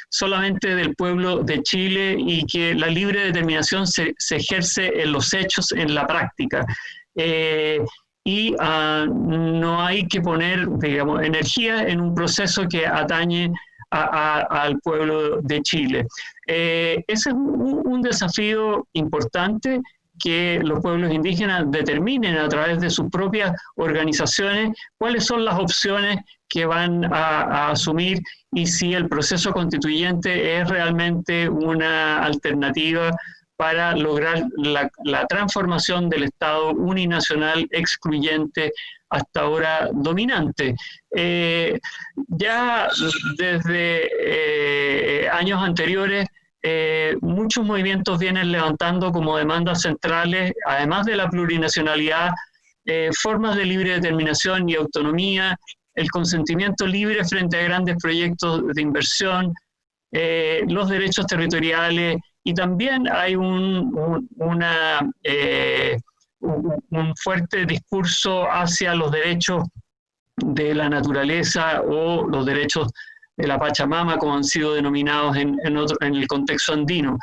solamente del pueblo de Chile y que la libre determinación se ejerce en los hechos, en la práctica. Y no hay que poner, digamos, energía en un proceso que atañe al pueblo de Chile. Ese es un desafío importante, que los pueblos indígenas determinen a través de sus propias organizaciones cuáles son las opciones que van a asumir y si el proceso constituyente es realmente una alternativa para lograr la transformación del Estado uninacional excluyente hasta ahora dominante. Ya desde años anteriores, muchos movimientos vienen levantando como demandas centrales, además de la plurinacionalidad, formas de libre determinación y autonomía, el consentimiento libre frente a grandes proyectos de inversión, los derechos territoriales, y también hay un fuerte discurso hacia los derechos de la naturaleza o los derechos de la Pachamama, como han sido denominados en el contexto andino.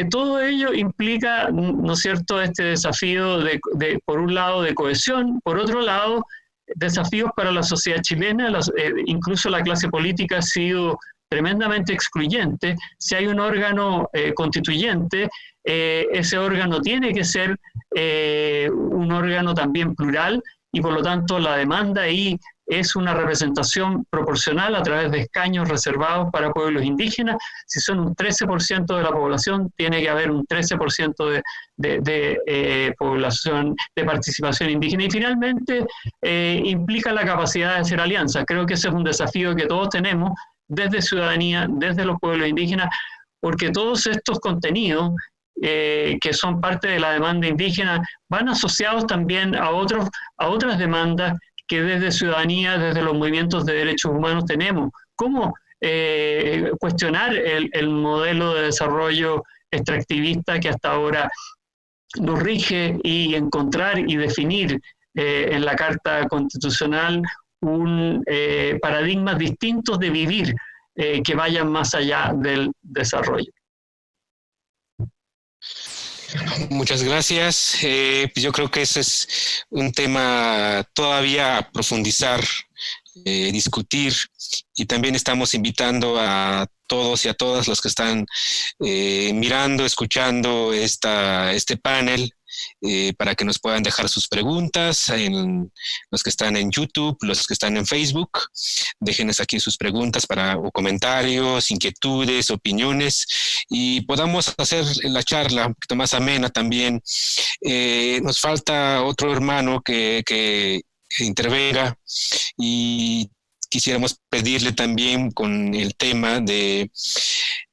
Todo ello implica, ¿no es cierto?, este desafío por un lado de cohesión, por otro lado desafíos para la sociedad chilena. Incluso la clase política ha sido tremendamente excluyente. Si hay un órgano constituyente, ese órgano tiene que ser un órgano también plural, y por lo tanto la demanda ahí es una representación proporcional a través de escaños reservados para pueblos indígenas. Si son un 13% de la población, tiene que haber un 13% de población, de participación indígena. Y finalmente implica la capacidad de hacer alianzas. Creo que ese es un desafío que todos tenemos desde ciudadanía, desde los pueblos indígenas, porque todos estos contenidos que son parte de la demanda indígena van asociados también a otras demandas que desde ciudadanía, desde los movimientos de derechos humanos tenemos. ¿Cómo cuestionar el modelo de desarrollo extractivista que hasta ahora nos rige, y encontrar y definir en la Carta Constitucional paradigmas distintos de vivir que vayan más allá del desarrollo? Muchas gracias. Pues yo creo que ese es un tema todavía a profundizar discutir, y también estamos invitando a todos y a todas los que están mirando, escuchando este panel, para que nos puedan dejar sus preguntas, los que están en YouTube, los que están en Facebook. Déjenos aquí sus preguntas o comentarios, inquietudes, opiniones, y podamos hacer la charla un poquito más amena también. Nos falta otro hermano que intervenga, y quisiéramos pedirle también con el tema de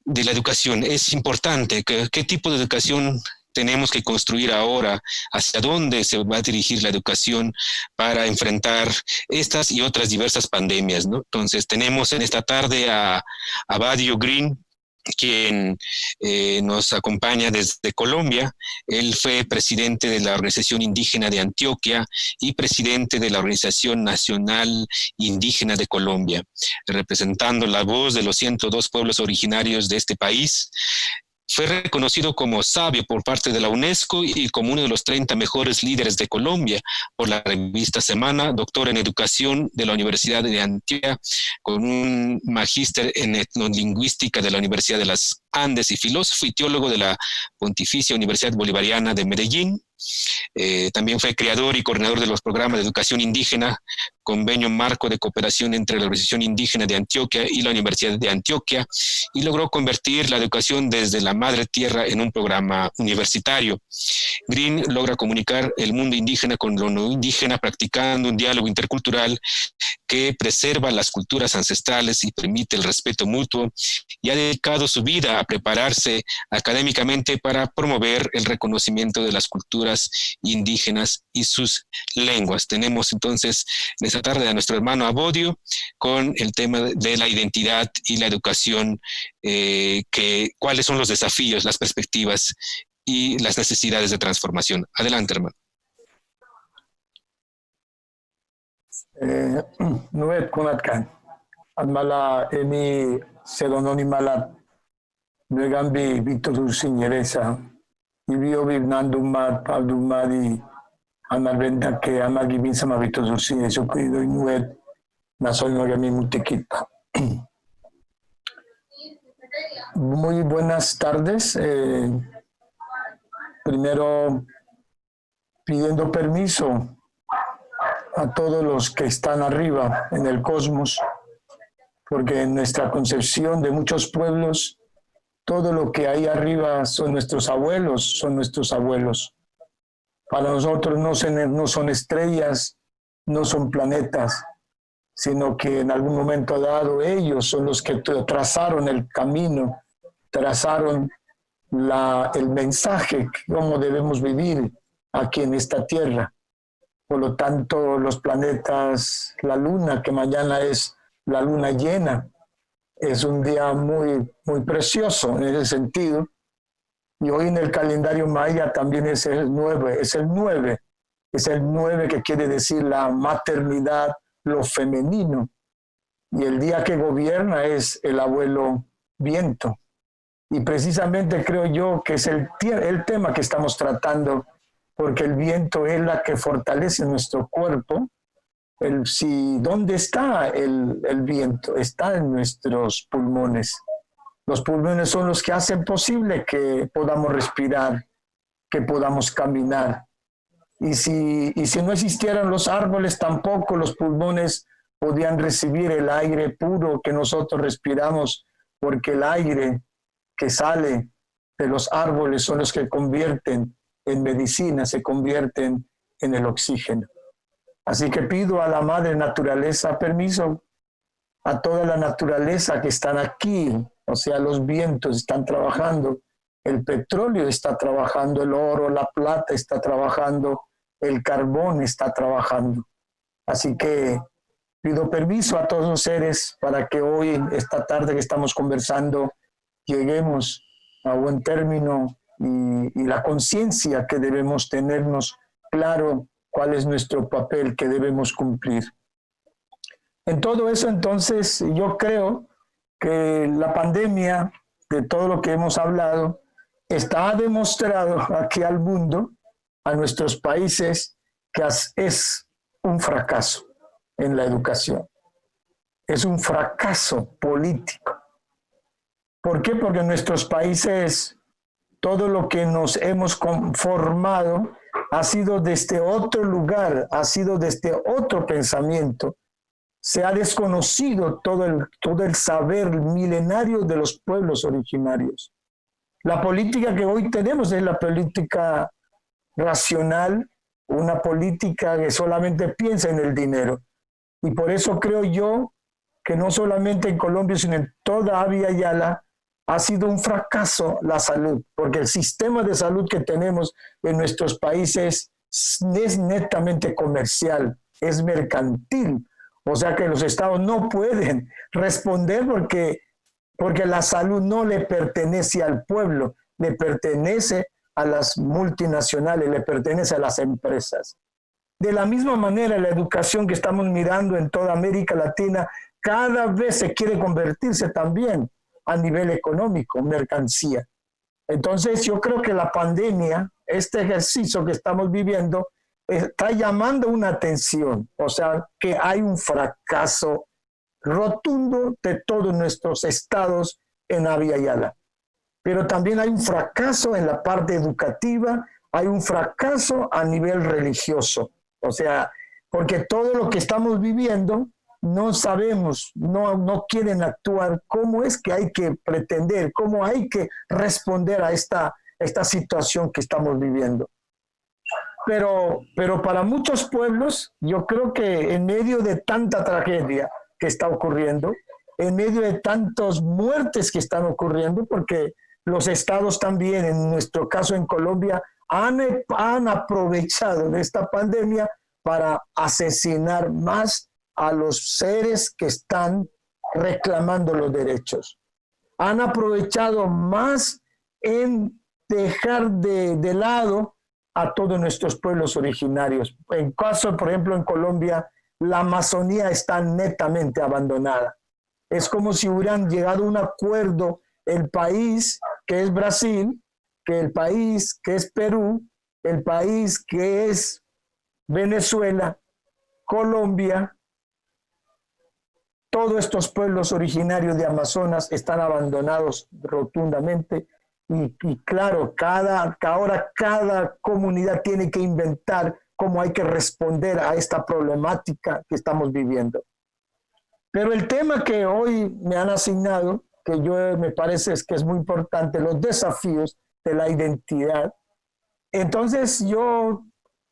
la educación. Es importante, ¿qué tipo de educación tenemos que construir ahora? ¿Hacia dónde se va a dirigir la educación para enfrentar estas y otras diversas pandemias, ¿no? Entonces tenemos en esta tarde a Badio Green, quien nos acompaña desde Colombia. Él fue presidente de la Organización Indígena de Antioquia y presidente de la Organización Nacional Indígena de Colombia, representando la voz de los 102 pueblos originarios de este país. Fue reconocido como sabio por parte de la UNESCO y como uno de los 30 mejores líderes de Colombia por la revista Semana, doctor en educación de la Universidad de Antioquia, con un magíster en etnolingüística de la Universidad de las Andes y filósofo y teólogo de la Pontificia Universidad Bolivariana de Medellín. También fue creador y coordinador de los programas de educación indígena, convenio marco de cooperación entre la Organización Indígena de Antioquia y la Universidad de Antioquia, y logró convertir la educación desde la madre tierra en un programa universitario. Green logra comunicar el mundo indígena con lo no indígena, practicando un diálogo intercultural que preserva las culturas ancestrales y permite el respeto mutuo, y ha dedicado su vida a prepararse académicamente para promover el reconocimiento de las culturas indígenas y sus lenguas. Tenemos entonces en esta tarde a nuestro hermano Abodio con el tema de la identidad y la educación, cuáles son los desafíos, las perspectivas y las necesidades de transformación. Adelante, hermano. Nuet kunatkan admala emi sedononi malat nuegambi Víctor Ursiñeresa y vio vivnandumad pabdumadi anarvenda que amagi vinsama Víctor Ursiñeresa cuido y nuet nasoy nogami multiquita. Muy buenas tardes. Primero pidiendo permiso a todos los que están arriba en el cosmos, porque en nuestra concepción de muchos pueblos, todo lo que hay arriba son nuestros abuelos, Para nosotros no son estrellas, no son planetas, sino que en algún momento dado ellos son los que trazaron el camino, trazaron el mensaje, cómo debemos vivir aquí en esta tierra. Por lo tanto, los planetas, la luna, que mañana es la luna llena, es un día muy, muy precioso en ese sentido. Y hoy en el calendario maya también es el 9, es el 9 que quiere decir la maternidad, lo femenino. Y el día que gobierna es el abuelo viento. Y precisamente creo yo que es el tema que estamos tratando, porque el viento es la que fortalece nuestro cuerpo. ¿Dónde está el viento? Está en nuestros pulmones. Los pulmones son los que hacen posible que podamos respirar, que podamos caminar. Y si no existieran los árboles, tampoco los pulmones podían recibir el aire puro que nosotros respiramos, porque el aire que sale de los árboles son los que convierten en medicina, se convierten en el oxígeno. Así que pido a la madre naturaleza permiso, a toda la naturaleza que están aquí, o sea, los vientos están trabajando, el petróleo está trabajando, el oro, la plata está trabajando, el carbón está trabajando. Así que pido permiso a todos los seres para que hoy, esta tarde que estamos conversando, lleguemos a buen término y la conciencia que debemos tenernos claro cuál es nuestro papel que debemos cumplir. En todo eso, entonces, yo creo que la pandemia, de todo lo que hemos hablado, está demostrado aquí al mundo, a nuestros países, que es un fracaso en la educación. es un fracaso político. ¿Por qué? Porque en nuestros países todo lo que nos hemos conformado ha sido desde otro lugar, ha sido desde otro pensamiento. Se ha desconocido todo el saber milenario de los pueblos originarios. La política que hoy tenemos es la política racional, una política que solamente piensa en el dinero. Y por eso creo yo que no solamente en Colombia, sino en toda Abya Yala, ha sido un fracaso la salud, porque el sistema de salud que tenemos en nuestros países es netamente comercial, es mercantil. O sea que los estados no pueden responder porque la salud no le pertenece al pueblo, le pertenece a las multinacionales, le pertenece a las empresas. De la misma manera, la educación que estamos mirando en toda América Latina cada vez se quiere convertirse también a nivel económico, mercancía. Entonces yo creo que la pandemia, este ejercicio que estamos viviendo, está llamando una atención, o sea, que hay un fracaso rotundo de todos nuestros estados en Abya Yala. Pero también hay un fracaso en la parte educativa, hay un fracaso a nivel religioso. O sea, porque todo lo que estamos viviendo no sabemos, no quieren actuar cómo es que hay que pretender, cómo hay que responder a esta situación que estamos viviendo. Pero para muchos pueblos, yo creo que en medio de tanta tragedia que está ocurriendo, en medio de tantas muertes que están ocurriendo, porque los estados también, en nuestro caso en Colombia, han aprovechado de esta pandemia para asesinar más a los seres que están reclamando los derechos. Han aprovechado más en dejar de lado a todos nuestros pueblos originarios. En caso, por ejemplo, en Colombia, la Amazonía está netamente abandonada. Es como si hubieran llegado a un acuerdo el país que es Brasil, que el país que es Perú, el país que es Venezuela, Colombia. Todos estos pueblos originarios de Amazonas están abandonados rotundamente y claro, ahora cada comunidad tiene que inventar cómo hay que responder a esta problemática que estamos viviendo. Pero el tema que hoy me han asignado, que me parece que es muy importante, los desafíos de la identidad, entonces yo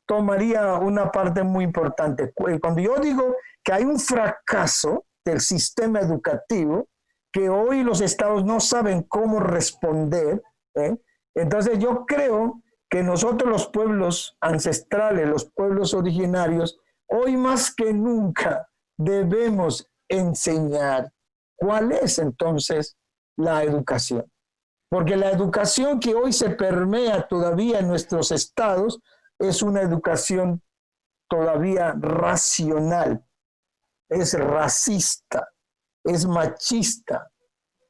tomaría una parte muy importante. Cuando yo digo que hay un fracaso del sistema educativo, que hoy los estados no saben cómo responder, entonces yo creo que nosotros los pueblos ancestrales, los pueblos originarios, hoy más que nunca debemos enseñar cuál es entonces la educación. Porque la educación que hoy se permea todavía en nuestros estados es una educación todavía racional, es racista, es machista,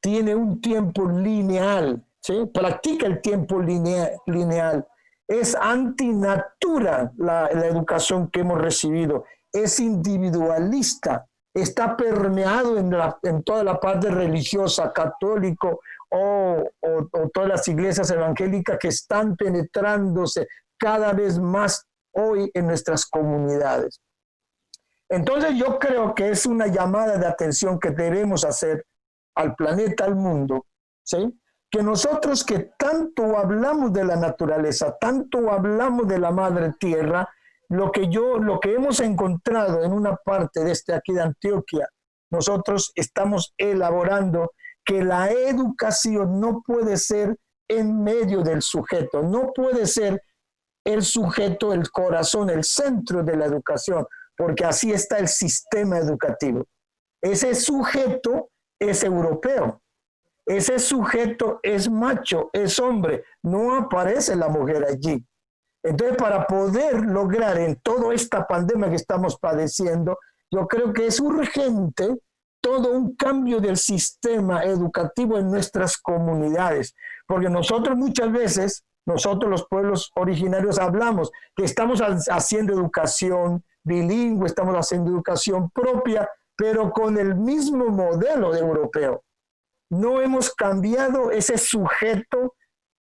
tiene un tiempo lineal, ¿sí? Practica el tiempo lineal, es antinatura la educación que hemos recibido, es individualista, está permeado en toda la parte religiosa, católico o todas las iglesias evangélicas que están penetrándose cada vez más hoy en nuestras comunidades. Entonces yo creo que es una llamada de atención que debemos hacer al planeta, al mundo, ¿sí? Que nosotros que tanto hablamos de la naturaleza, tanto hablamos de la madre tierra, lo que hemos encontrado en una parte de aquí de Antioquia, nosotros estamos elaborando que la educación no puede ser en medio del sujeto, no puede ser el sujeto, el corazón, el centro de la educación, porque así está el sistema educativo. Ese sujeto es europeo, ese sujeto es macho, es hombre, no aparece la mujer allí. Entonces, para poder lograr en toda esta pandemia que estamos padeciendo, yo creo que es urgente todo un cambio del sistema educativo en nuestras comunidades, porque nosotros muchas veces, nosotros los pueblos originarios hablamos que estamos haciendo educación bilingüe, estamos haciendo educación propia, pero con el mismo modelo europeo. No hemos cambiado ese sujeto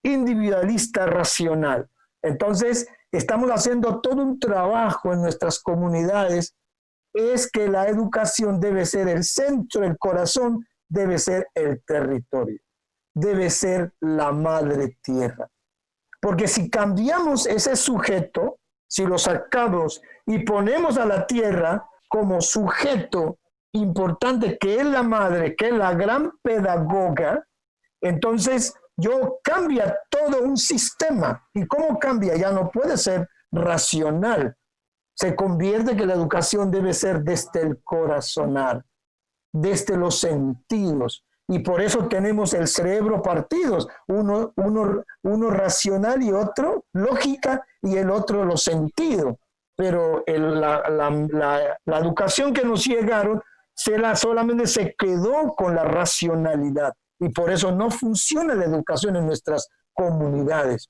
individualista racional. Entonces, estamos haciendo todo un trabajo en nuestras comunidades, es que la educación debe ser el centro, el corazón, debe ser el territorio, debe ser la madre tierra. Porque si cambiamos ese sujeto, si lo sacamos y ponemos a la tierra como sujeto importante, que es la madre, que es la gran pedagoga, entonces cambia todo un sistema. ¿Y cómo cambia? Ya no puede ser racional. Se convierte que la educación debe ser desde el corazonar, desde los sentidos. Y por eso tenemos el cerebro partidos, uno racional y otro lógica y el otro los sentidos. Pero la educación que nos llegaron solamente se quedó con la racionalidad. Y por eso no funciona la educación en nuestras comunidades.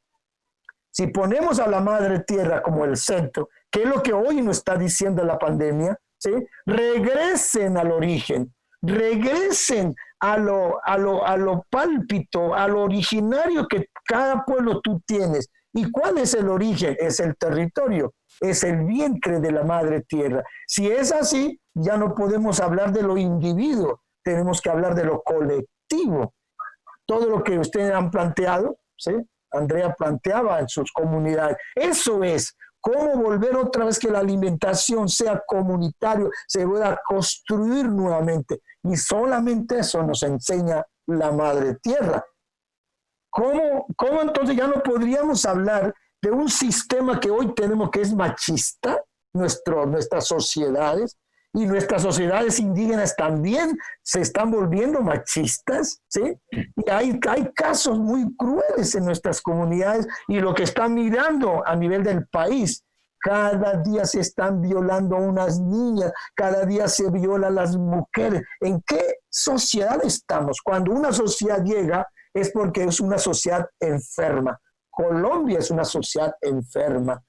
Si ponemos a la madre tierra como el centro, que es lo que hoy nos está diciendo la pandemia, ¿sí? Regresen al origen, regresen a lo pálpito, a lo originario que cada pueblo tú tienes. ¿Y cuál es el origen? Es el territorio, es el vientre de la madre tierra. Si es así, ya no podemos hablar de lo individuo, tenemos que hablar de lo colectivo. Todo lo que ustedes han planteado, ¿sí? Andrea planteaba en sus comunidades. Eso es, cómo volver otra vez que la alimentación sea comunitario, se pueda construir nuevamente. Y solamente eso nos enseña la madre tierra. ¿Cómo entonces ya no podríamos hablar de un sistema que hoy tenemos que es machista, nuestras sociedades? Y nuestras sociedades indígenas también se están volviendo machistas, ¿sí? Y hay casos muy crueles en nuestras comunidades y lo que están mirando a nivel del país, cada día se están violando a unas niñas, cada día se violan a las mujeres. ¿En qué sociedad estamos? Cuando una sociedad llega es porque es una sociedad enferma. Colombia es una sociedad enferma.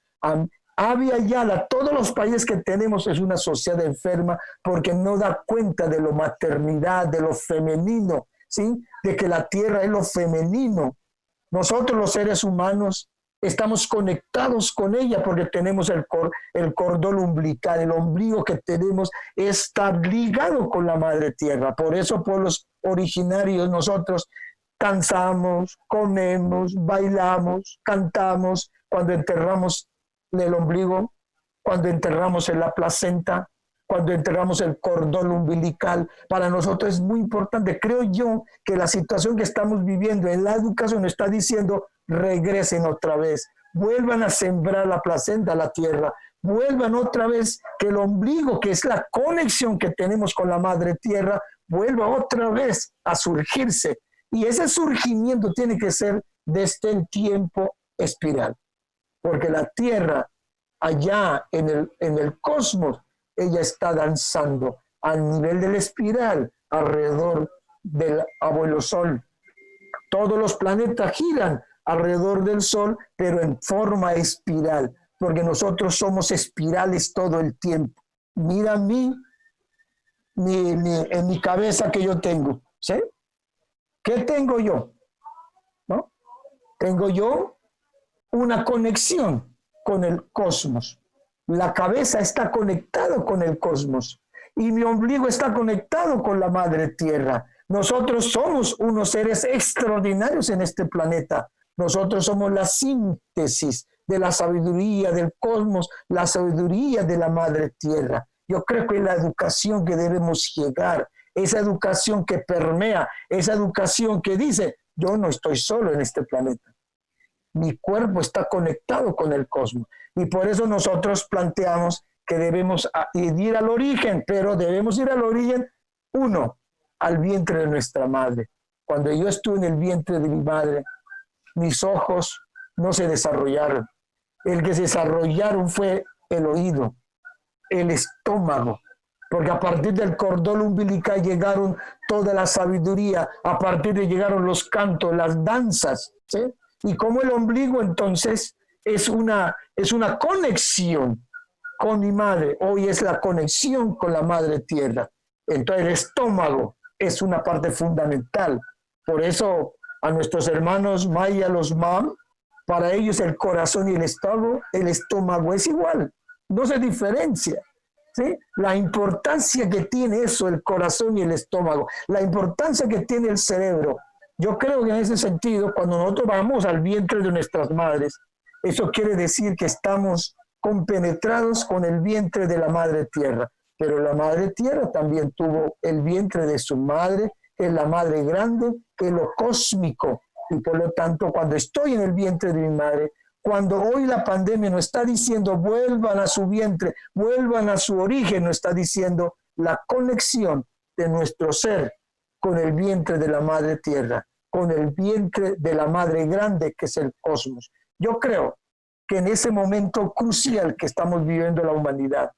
Abya Yala, todos los países que tenemos es una sociedad enferma porque no da cuenta de la maternidad, de lo femenino, ¿sí? De que la tierra es lo femenino. Nosotros los seres humanos estamos conectados con ella porque tenemos el cordón umbilical, el ombligo que tenemos está ligado con la madre tierra. Por eso pueblos originarios nosotros danzamos, comemos, bailamos, cantamos cuando enterramos el ombligo, cuando enterramos en la placenta, cuando enterramos el cordón umbilical. Para nosotros es muy importante. Creo yo que la situación que estamos viviendo en la educación está diciendo regresen otra vez, vuelvan a sembrar la placenta, la tierra, vuelvan otra vez que el ombligo, que es la conexión que tenemos con la madre tierra, vuelva otra vez a surgirse. Y ese surgimiento tiene que ser desde el tiempo espiral. Porque la tierra allá en el cosmos, ella está danzando a nivel del espiral alrededor del abuelo sol. Todos los planetas giran alrededor del sol, pero en forma espiral, porque nosotros somos espirales todo el tiempo. Mira en mi cabeza que yo tengo, ¿sí? ¿Qué tengo yo? ¿No? Tengo yo una conexión con el cosmos. La cabeza está conectada con el cosmos y mi ombligo está conectado con la madre tierra. Nosotros somos unos seres extraordinarios en este planeta. Nosotros somos la síntesis de la sabiduría del cosmos, la sabiduría de la madre tierra. Yo creo que la educación que debemos llegar, esa educación que permea, esa educación que dice, yo no estoy solo en este planeta. Mi cuerpo está conectado con el cosmos. Y por eso nosotros planteamos que debemos ir al origen, pero debemos ir al origen, uno, al vientre de nuestra madre. Cuando yo estuve en el vientre de mi madre, mis ojos no se desarrollaron. El que se desarrollaron fue el oído, el estómago, porque a partir del cordón umbilical llegaron toda la sabiduría, a partir de llegaron los cantos, las danzas, ¿sí? Y como el ombligo entonces es una conexión con mi madre, hoy es la conexión con la madre tierra. Entonces el estómago es una parte fundamental. Por eso a nuestros hermanos maya, los mam, para ellos el corazón y el estómago es igual, no se diferencia. ¿Sí? La importancia que tiene eso, el corazón y el estómago, la importancia que tiene el cerebro. Yo creo que en ese sentido, cuando nosotros vamos al vientre de nuestras madres, eso quiere decir que estamos compenetrados con el vientre de la madre tierra. Pero la madre tierra también tuvo el vientre de su madre, que es la madre grande, que es lo cósmico. Y por lo tanto, cuando estoy en el vientre de mi madre, cuando hoy la pandemia nos está diciendo vuelvan a su vientre, vuelvan a su origen, nos está diciendo la conexión de nuestro ser con el vientre de la madre tierra, con el vientre de la madre grande que es el cosmos. Yo creo que en ese momento crucial que estamos viviendo la humanidad,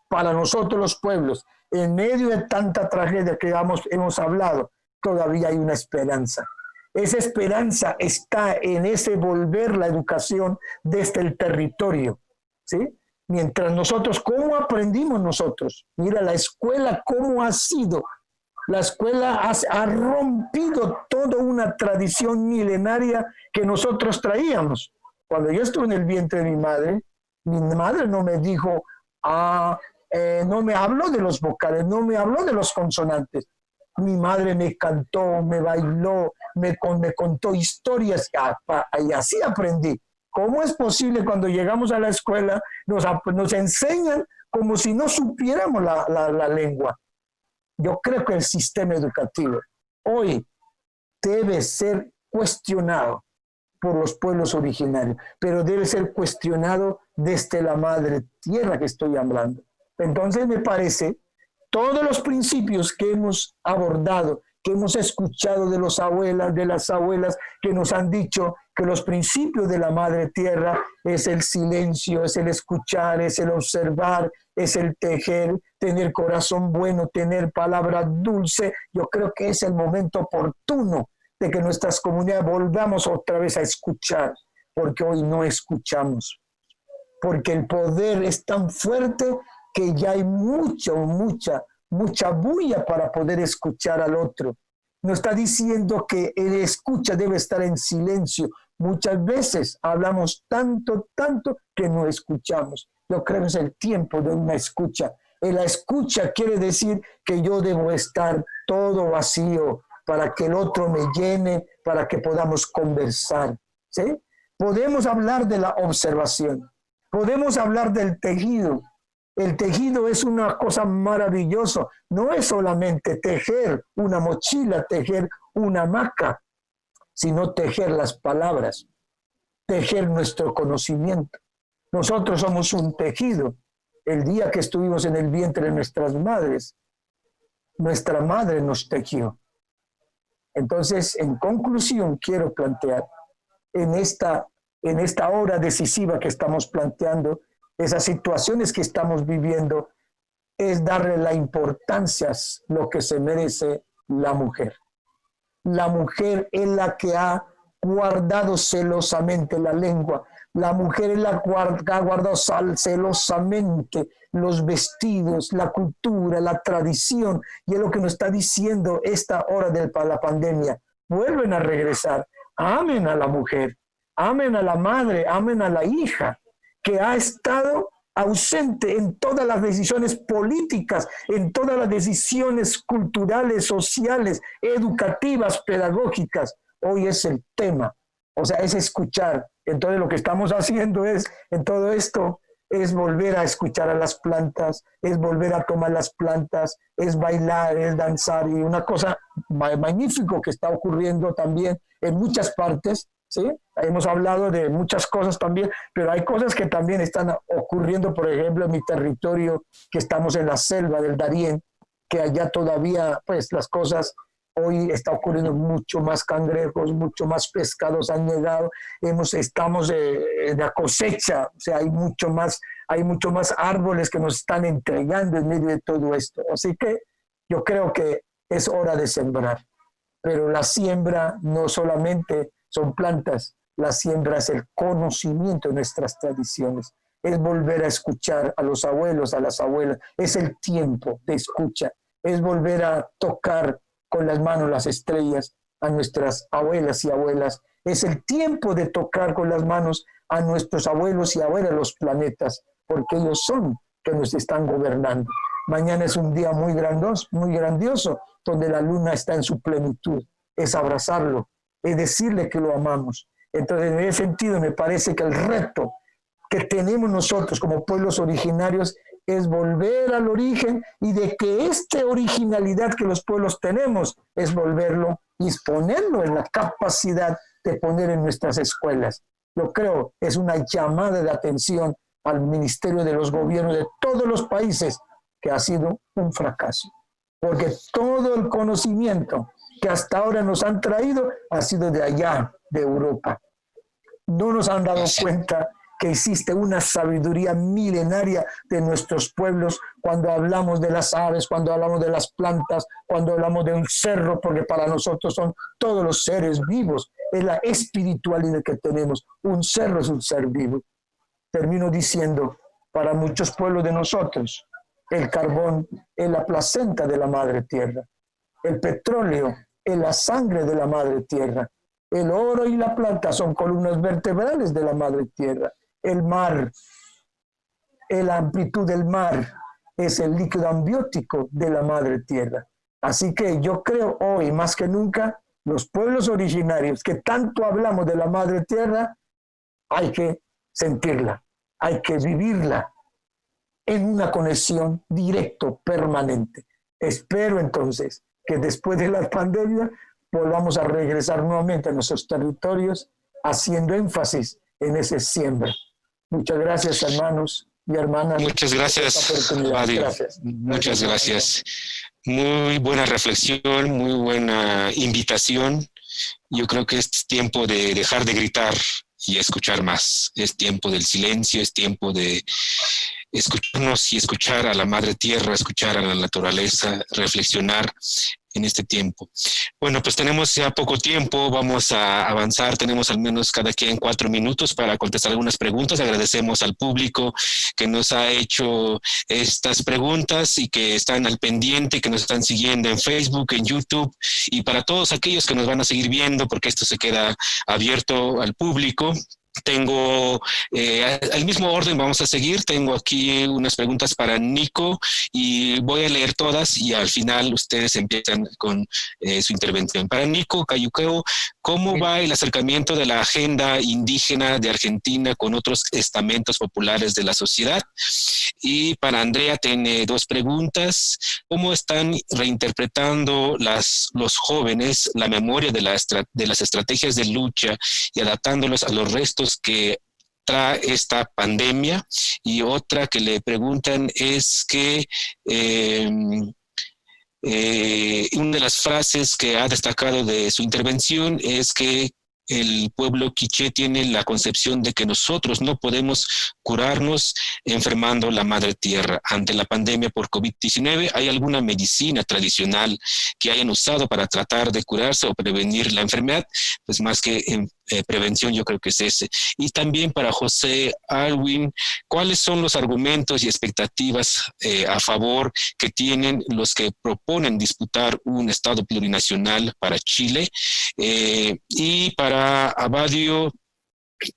para nosotros los pueblos, en medio de tanta tragedia que hemos hablado, todavía hay una esperanza. Esa esperanza está en ese volver la educación desde el territorio, ¿sí? Mientras nosotros, ¿cómo aprendimos nosotros? Mira, la escuela, ¿cómo ha sido? La escuela ha rompido toda una tradición milenaria que nosotros traíamos. Cuando yo estuve en el vientre de mi madre no me dijo, no me habló de los vocales, no me habló de los consonantes. Mi madre me cantó, me bailó, me contó historias y así aprendí. ¿Cómo es posible cuando llegamos a la escuela nos enseñan como si no supiéramos la lengua? Yo creo que el sistema educativo hoy debe ser cuestionado por los pueblos originarios, pero debe ser cuestionado desde la madre tierra que estoy hablando. Entonces me parece, todos los principios que hemos abordado, que hemos escuchado de los abuelas, de las abuelas, que nos han dicho que los principios de la madre tierra es el silencio, es el escuchar, es el observar, es el tejer, tener corazón bueno, tener palabra dulce. Yo creo que es el momento oportuno de que nuestras comunidades volvamos otra vez a escuchar, porque hoy no escuchamos, porque el poder es tan fuerte que ya hay mucha bulla para poder escuchar al otro. Nos está diciendo que el escucha debe estar en silencio. Muchas veces hablamos tanto que no escuchamos. Yo creo que es el tiempo de una escucha. La escucha quiere decir que yo debo estar todo vacío para que el otro me llene, para que podamos conversar, ¿sí? Podemos hablar de la observación, podemos hablar del tejido. El tejido es una cosa maravillosa. No es solamente tejer una mochila, tejer una hamaca, sino tejer las palabras, tejer nuestro conocimiento. Nosotros somos un tejido. El día que estuvimos en el vientre de nuestras madres, nuestra madre nos tejió. Entonces, en conclusión, quiero plantear en esta hora decisiva que estamos planteando, esas situaciones que estamos viviendo, es darle la importancia a lo que se merece la mujer. La mujer es la que ha guardado celosamente la lengua. La mujer es la que ha guardado celosamente los vestidos, la cultura, la tradición. Y es lo que nos está diciendo esta hora de la pandemia. Vuelven a regresar. Amen a la mujer, amen a la madre, amen a la hija, que ha estado ausente en todas las decisiones políticas, en todas las decisiones culturales, sociales, educativas, pedagógicas. Hoy es el tema, o sea, es escuchar. Entonces lo que estamos haciendo en todo esto, es volver a escuchar a las plantas, es volver a tomar las plantas, es bailar, es danzar. Y una cosa magnífica que está ocurriendo también en muchas partes, ¿sí? Hemos hablado de muchas cosas también, pero hay cosas que también están ocurriendo, por ejemplo, en mi territorio, que estamos en la selva del Darién, que allá todavía, pues, las cosas, hoy está ocurriendo mucho más cangrejos, mucho más pescados han llegado, estamos de la cosecha, o sea, hay mucho más árboles que nos están entregando en medio de todo esto. Así que yo creo que es hora de sembrar, pero la siembra no solamente son plantas, la siembra es el conocimiento de nuestras tradiciones, es volver a escuchar a los abuelos, a las abuelas. Es el tiempo de escucha, es volver a tocar con las manos las estrellas a nuestras abuelas y abuelas. Es el tiempo de tocar con las manos a nuestros abuelos y abuelas los planetas, porque ellos son que nos están gobernando. Mañana es un día muy grandioso, donde la luna está en su plenitud. Es abrazarlo, es decirle que lo amamos. Entonces, en ese sentido, me parece que el reto que tenemos nosotros como pueblos originarios es volver al origen, y de que esta originalidad que los pueblos tenemos es volverlo y ponerlo en la capacidad de poner en nuestras escuelas. Yo creo es una llamada de atención al Ministerio de los Gobiernos de todos los países, que ha sido un fracaso, porque todo el conocimiento que hasta ahora nos han traído ha sido de allá, de Europa. No nos han dado cuenta que existe una sabiduría milenaria de nuestros pueblos cuando hablamos de las aves, cuando hablamos de las plantas, cuando hablamos de un cerro, porque para nosotros son todos los seres vivos. Es la espiritualidad que tenemos. Un cerro es un ser vivo. Termino diciendo, para muchos pueblos de nosotros, el carbón es la placenta de la madre tierra. El petróleo es la sangre de la madre tierra. El oro y la plata son columnas vertebrales de la madre tierra. El mar, la amplitud del mar es el líquido ambiótico de la madre tierra. Así que yo creo hoy más que nunca, los pueblos originarios que tanto hablamos de la madre tierra, hay que sentirla, hay que vivirla en una conexión directa, permanente. Espero entonces que después de la pandemia volvamos a regresar nuevamente a nuestros territorios haciendo énfasis en ese siembra. Muchas gracias, hermanos y hermanas. Muchas gracias, Abadio. Gracias. Muchas gracias. Muy buena reflexión, muy buena invitación. Yo creo que es tiempo de dejar de gritar y escuchar más. Es tiempo del silencio, es tiempo de escucharnos y escuchar a la madre tierra, escuchar a la naturaleza, reflexionar en este tiempo. Bueno, pues tenemos ya poco tiempo, vamos a avanzar, tenemos al menos cada quien 4 minutos para contestar algunas preguntas. Agradecemos al público que nos ha hecho estas preguntas y que están al pendiente, que nos están siguiendo en Facebook, en YouTube, y para todos aquellos que nos van a seguir viendo, porque esto se queda abierto al público. Tengo, al mismo orden vamos a seguir, tengo aquí unas preguntas para Nico y voy a leer todas y al final ustedes empiezan con su intervención. Para Nico Cayuqueo, ¿cómo va el acercamiento de la agenda indígena de Argentina con otros estamentos populares de la sociedad? Y para Andrea tiene 2 preguntas. ¿Cómo están reinterpretando los jóvenes la memoria de las estrategias de lucha y adaptándolos a los restos que trae esta pandemia? Y otra que le preguntan es que una de las frases que ha destacado de su intervención es que el pueblo quiché tiene la concepción de que nosotros no podemos curarnos enfermando la madre tierra. Ante la pandemia por COVID-19, ¿hay alguna medicina tradicional que hayan usado para tratar de curarse o prevenir la enfermedad? Pues más que prevención, yo creo que es ese. Y también para José Alwin, ¿cuáles son los argumentos y expectativas a favor que tienen los que proponen disputar un Estado plurinacional para Chile? Y para Abadio,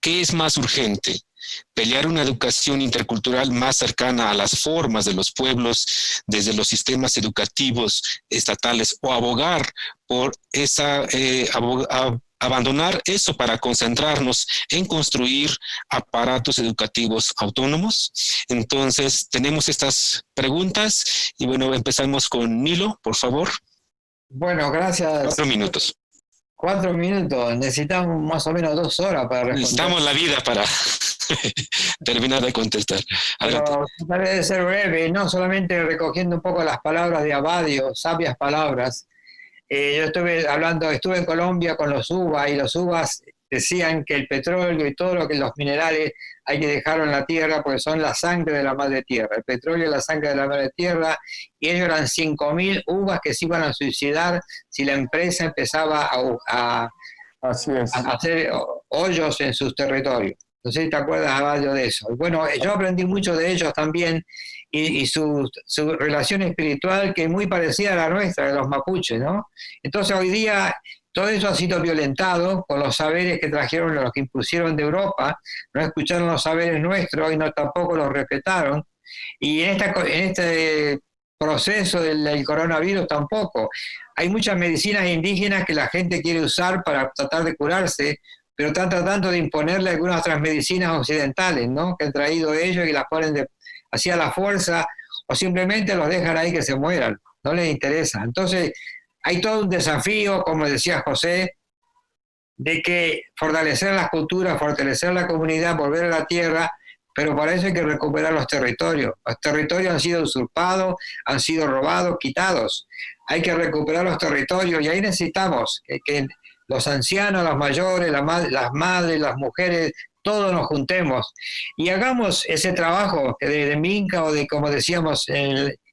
¿qué es más urgente? ¿Pelear una educación intercultural más cercana a las formas de los pueblos desde los sistemas educativos estatales o abogar por abandonar eso para concentrarnos en construir aparatos educativos autónomos? Entonces, tenemos estas preguntas y bueno, empezamos con Nilo, por favor. Bueno, gracias. 4 minutos. 4 minutos, necesitamos más o menos 2 horas para responder. Necesitamos la vida para terminar de contestar. Adelante. Pero trataré de ser breve, no solamente recogiendo un poco las palabras de Abadio, sabias palabras. Yo estuve en Colombia con los UBA y los UBAs decían que el petróleo y todo lo que los minerales hay que dejarlo en la tierra porque son la sangre de la madre tierra. El petróleo es la sangre de la madre tierra y ellos eran 5.000 uvas que se iban a suicidar si la empresa empezaba a hacer hoyos en sus territorios. No sé si te acuerdas, Abadio, de eso. Bueno, yo aprendí mucho de ellos también y su relación espiritual, que es muy parecida a la nuestra, de los mapuches, ¿no? Entonces hoy día todo eso ha sido violentado con los saberes que trajeron, los que impusieron de Europa, no escucharon los saberes nuestros y no tampoco los respetaron. Y en este proceso del coronavirus tampoco. Hay muchas medicinas indígenas que la gente quiere usar para tratar de curarse, pero están tratando de imponerle algunas otras medicinas occidentales, ¿no? Que han traído ellos y las ponen así a la fuerza, o simplemente los dejan ahí que se mueran, no les interesa. Entonces, hay todo un desafío, como decía José, de que fortalecer las culturas, fortalecer la comunidad, volver a la tierra, pero para eso hay que recuperar los territorios. Los territorios han sido usurpados, han sido robados, quitados. Hay que recuperar los territorios y ahí necesitamos que los ancianos, los mayores, las madres, las mujeres, todos nos juntemos y hagamos ese trabajo de minca o de, como decíamos,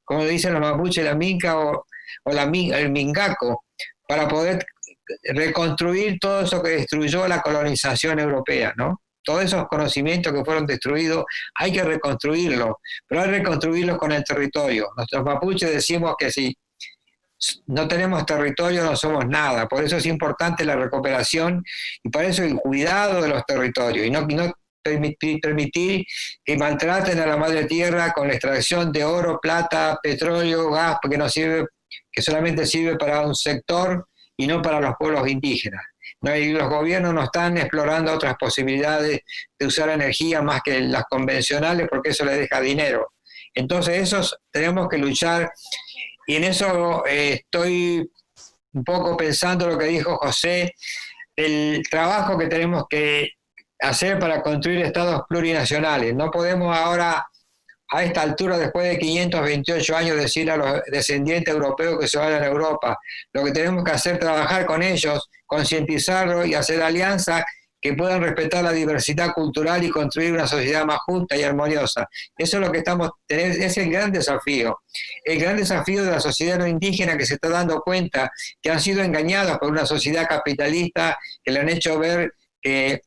como dicen los mapuches, la minca o el mingaco, para poder reconstruir todo eso que destruyó la colonización europea, ¿no? Todos esos conocimientos que fueron destruidos, hay que reconstruirlos, pero hay que reconstruirlos con el territorio. Nosotros mapuches decimos que si no tenemos territorio no somos nada, por eso es importante la recuperación y por eso el cuidado de los territorios y no permitir que maltraten a la madre tierra con la extracción de oro, plata, petróleo, gas, porque no sirve, que solamente sirve para un sector y no para los pueblos indígenas. ¿No? Y los gobiernos no están explorando otras posibilidades de usar energía más que las convencionales porque eso les deja dinero. Entonces esos tenemos que luchar y en eso estoy un poco pensando lo que dijo José, el trabajo que tenemos que hacer para construir estados plurinacionales. No podemos ahora, a esta altura, después de 528 años, decir a los descendientes europeos que se vayan a Europa. Lo que tenemos que hacer es trabajar con ellos, concientizarlos y hacer alianzas que puedan respetar la diversidad cultural y construir una sociedad más justa y armoniosa. Eso es lo que es el gran desafío de la sociedad no indígena, que se está dando cuenta que han sido engañadas por una sociedad capitalista que le han hecho ver que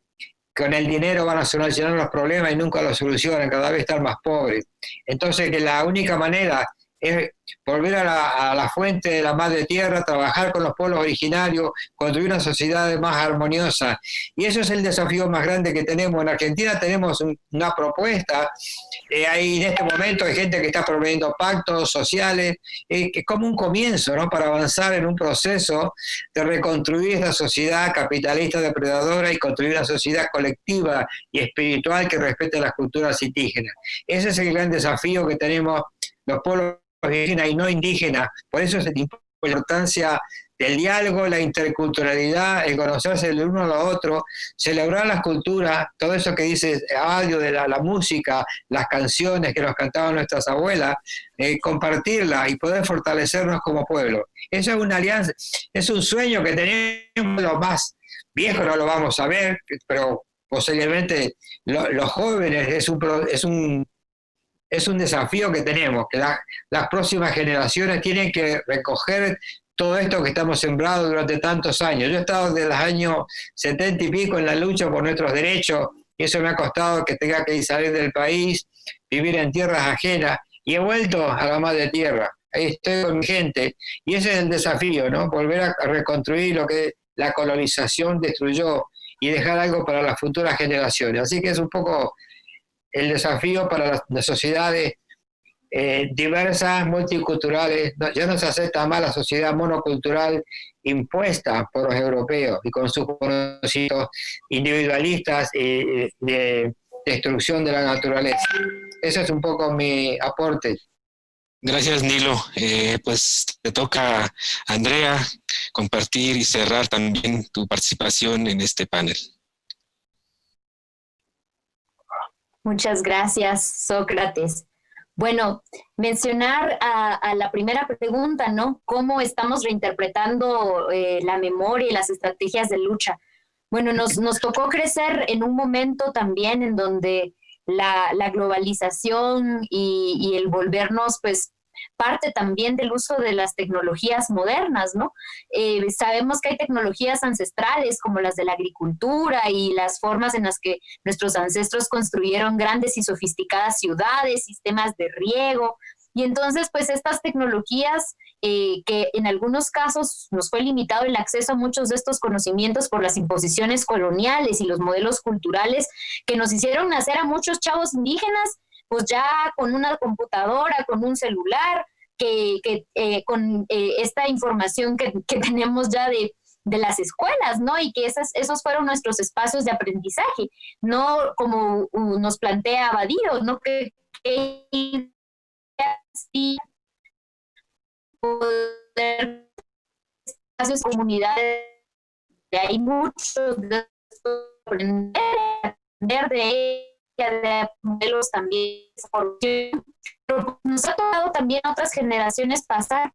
con el dinero van a solucionar los problemas y nunca los solucionan, cada vez están más pobres. Entonces, que la única manera es volver a la fuente de la madre tierra, trabajar con los pueblos originarios, construir una sociedad más armoniosa. Y eso es el desafío más grande que tenemos. En Argentina tenemos una propuesta, hay en este momento hay gente que está promoviendo pactos sociales, que es como un comienzo, ¿no? Para avanzar en un proceso de reconstruir esta sociedad capitalista depredadora y construir una sociedad colectiva y espiritual que respete las culturas indígenas. Ese es el gran desafío que tenemos los pueblos indígenas y no indígenas. Por eso es la importancia del diálogo, la interculturalidad, el conocerse el uno al otro, celebrar las culturas, todo eso que dice Abadio de la música, las canciones que nos cantaban nuestras abuelas, compartirla y poder fortalecernos como pueblo. Eso es una alianza, es un sueño que tenemos los más viejos, no lo vamos a ver, pero posiblemente los jóvenes es un desafío que tenemos, que las próximas generaciones tienen que recoger todo esto que estamos sembrados durante tantos años. Yo he estado desde los años 70 y pico en la lucha por nuestros derechos, y eso me ha costado que tenga que salir del país, vivir en tierras ajenas, y he vuelto a la madre tierra. Ahí estoy con mi gente, y ese es el desafío, ¿no? Volver a reconstruir lo que la colonización destruyó y dejar algo para las futuras generaciones. Así que es un poco el desafío para las sociedades diversas, multiculturales. Ya no se acepta más la sociedad monocultural impuesta por los europeos y con sus conocimientos individualistas de destrucción de la naturaleza. Ese es un poco mi aporte. Gracias, Nilo. Pues te toca, Andrea, compartir y cerrar también tu participación en este panel. Muchas gracias, Sócrates. Bueno, mencionar a la primera pregunta, ¿no? ¿Cómo estamos reinterpretando la memoria y las estrategias de lucha? Bueno, nos tocó crecer en un momento también en donde la globalización y el volvernos, pues, parte también del uso de las tecnologías modernas, ¿no? Sabemos que hay tecnologías ancestrales como las de la agricultura y las formas en las que nuestros ancestros construyeron grandes y sofisticadas ciudades, sistemas de riego, y entonces pues estas tecnologías que en algunos casos nos fue limitado el acceso a muchos de estos conocimientos por las imposiciones coloniales y los modelos culturales que nos hicieron nacer a muchos chavos indígenas, pues ya con una computadora, con un celular, con esta información que tenemos ya de las escuelas, ¿no? Y que esos fueron nuestros espacios de aprendizaje, no como nos plantea Abadío, ¿no? Que sí poder espacios, comunidades, hay muchos de aprender de ella, de modelos también, pero nos ha tocado también a otras generaciones pasar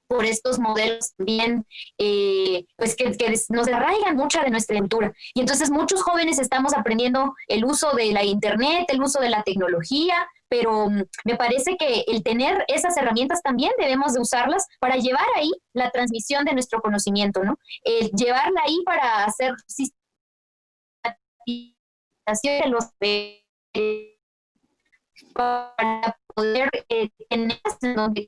por estos modelos también, pues que nos arraigan mucha de nuestra cultura. Y entonces muchos jóvenes estamos aprendiendo el uso de la internet, el uso de la tecnología, pero me parece que el tener esas herramientas también debemos de usarlas para llevar ahí la transmisión de nuestro conocimiento, ¿no? Llevarla ahí para hacer sistematización de los para poder tener en donde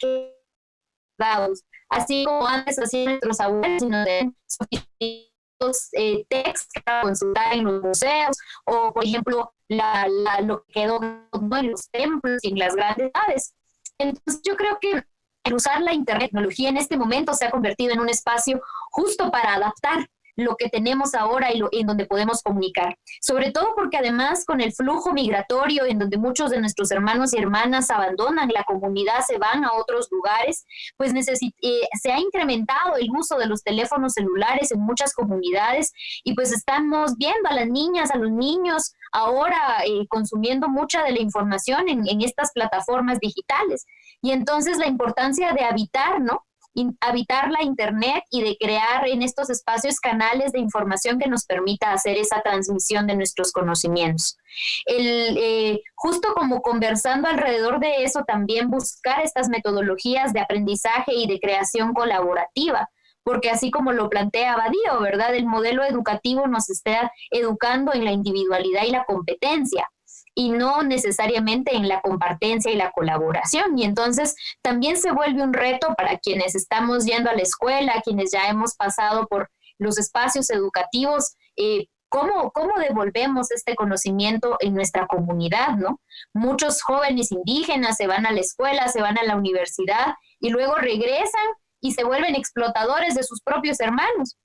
quedados. Así como antes hacían nuestros abuelos, sino de sofisticados textos para consultar en los museos, o por ejemplo, lo que quedó, ¿no?, en los templos y en las grandes ciudades. Entonces yo creo que el usar la internet, tecnología en este momento se ha convertido en un espacio justo para adaptar lo que tenemos ahora y en donde podemos comunicar. Sobre todo porque además con el flujo migratorio en donde muchos de nuestros hermanos y hermanas abandonan la comunidad, se van a otros lugares, pues se ha incrementado el uso de los teléfonos celulares en muchas comunidades y pues estamos viendo a las niñas, a los niños ahora consumiendo mucha de la información en estas plataformas digitales. Y entonces la importancia de habitar, ¿no?, habitar la internet y de crear en estos espacios canales de información que nos permita hacer esa transmisión de nuestros conocimientos. Justo como conversando alrededor de eso, también buscar estas metodologías de aprendizaje y de creación colaborativa, porque así como lo plantea Abadío, ¿verdad?, el modelo educativo nos está educando en la individualidad y la competencia, y no necesariamente en la compartencia y la colaboración. Y entonces también se vuelve un reto para quienes estamos yendo a la escuela, quienes ya hemos pasado por los espacios educativos, ¿cómo devolvemos este conocimiento en nuestra comunidad, ¿no? Muchos jóvenes indígenas se van a la escuela, se van a la universidad y luego regresan y se vuelven explotadores de sus propios hermanos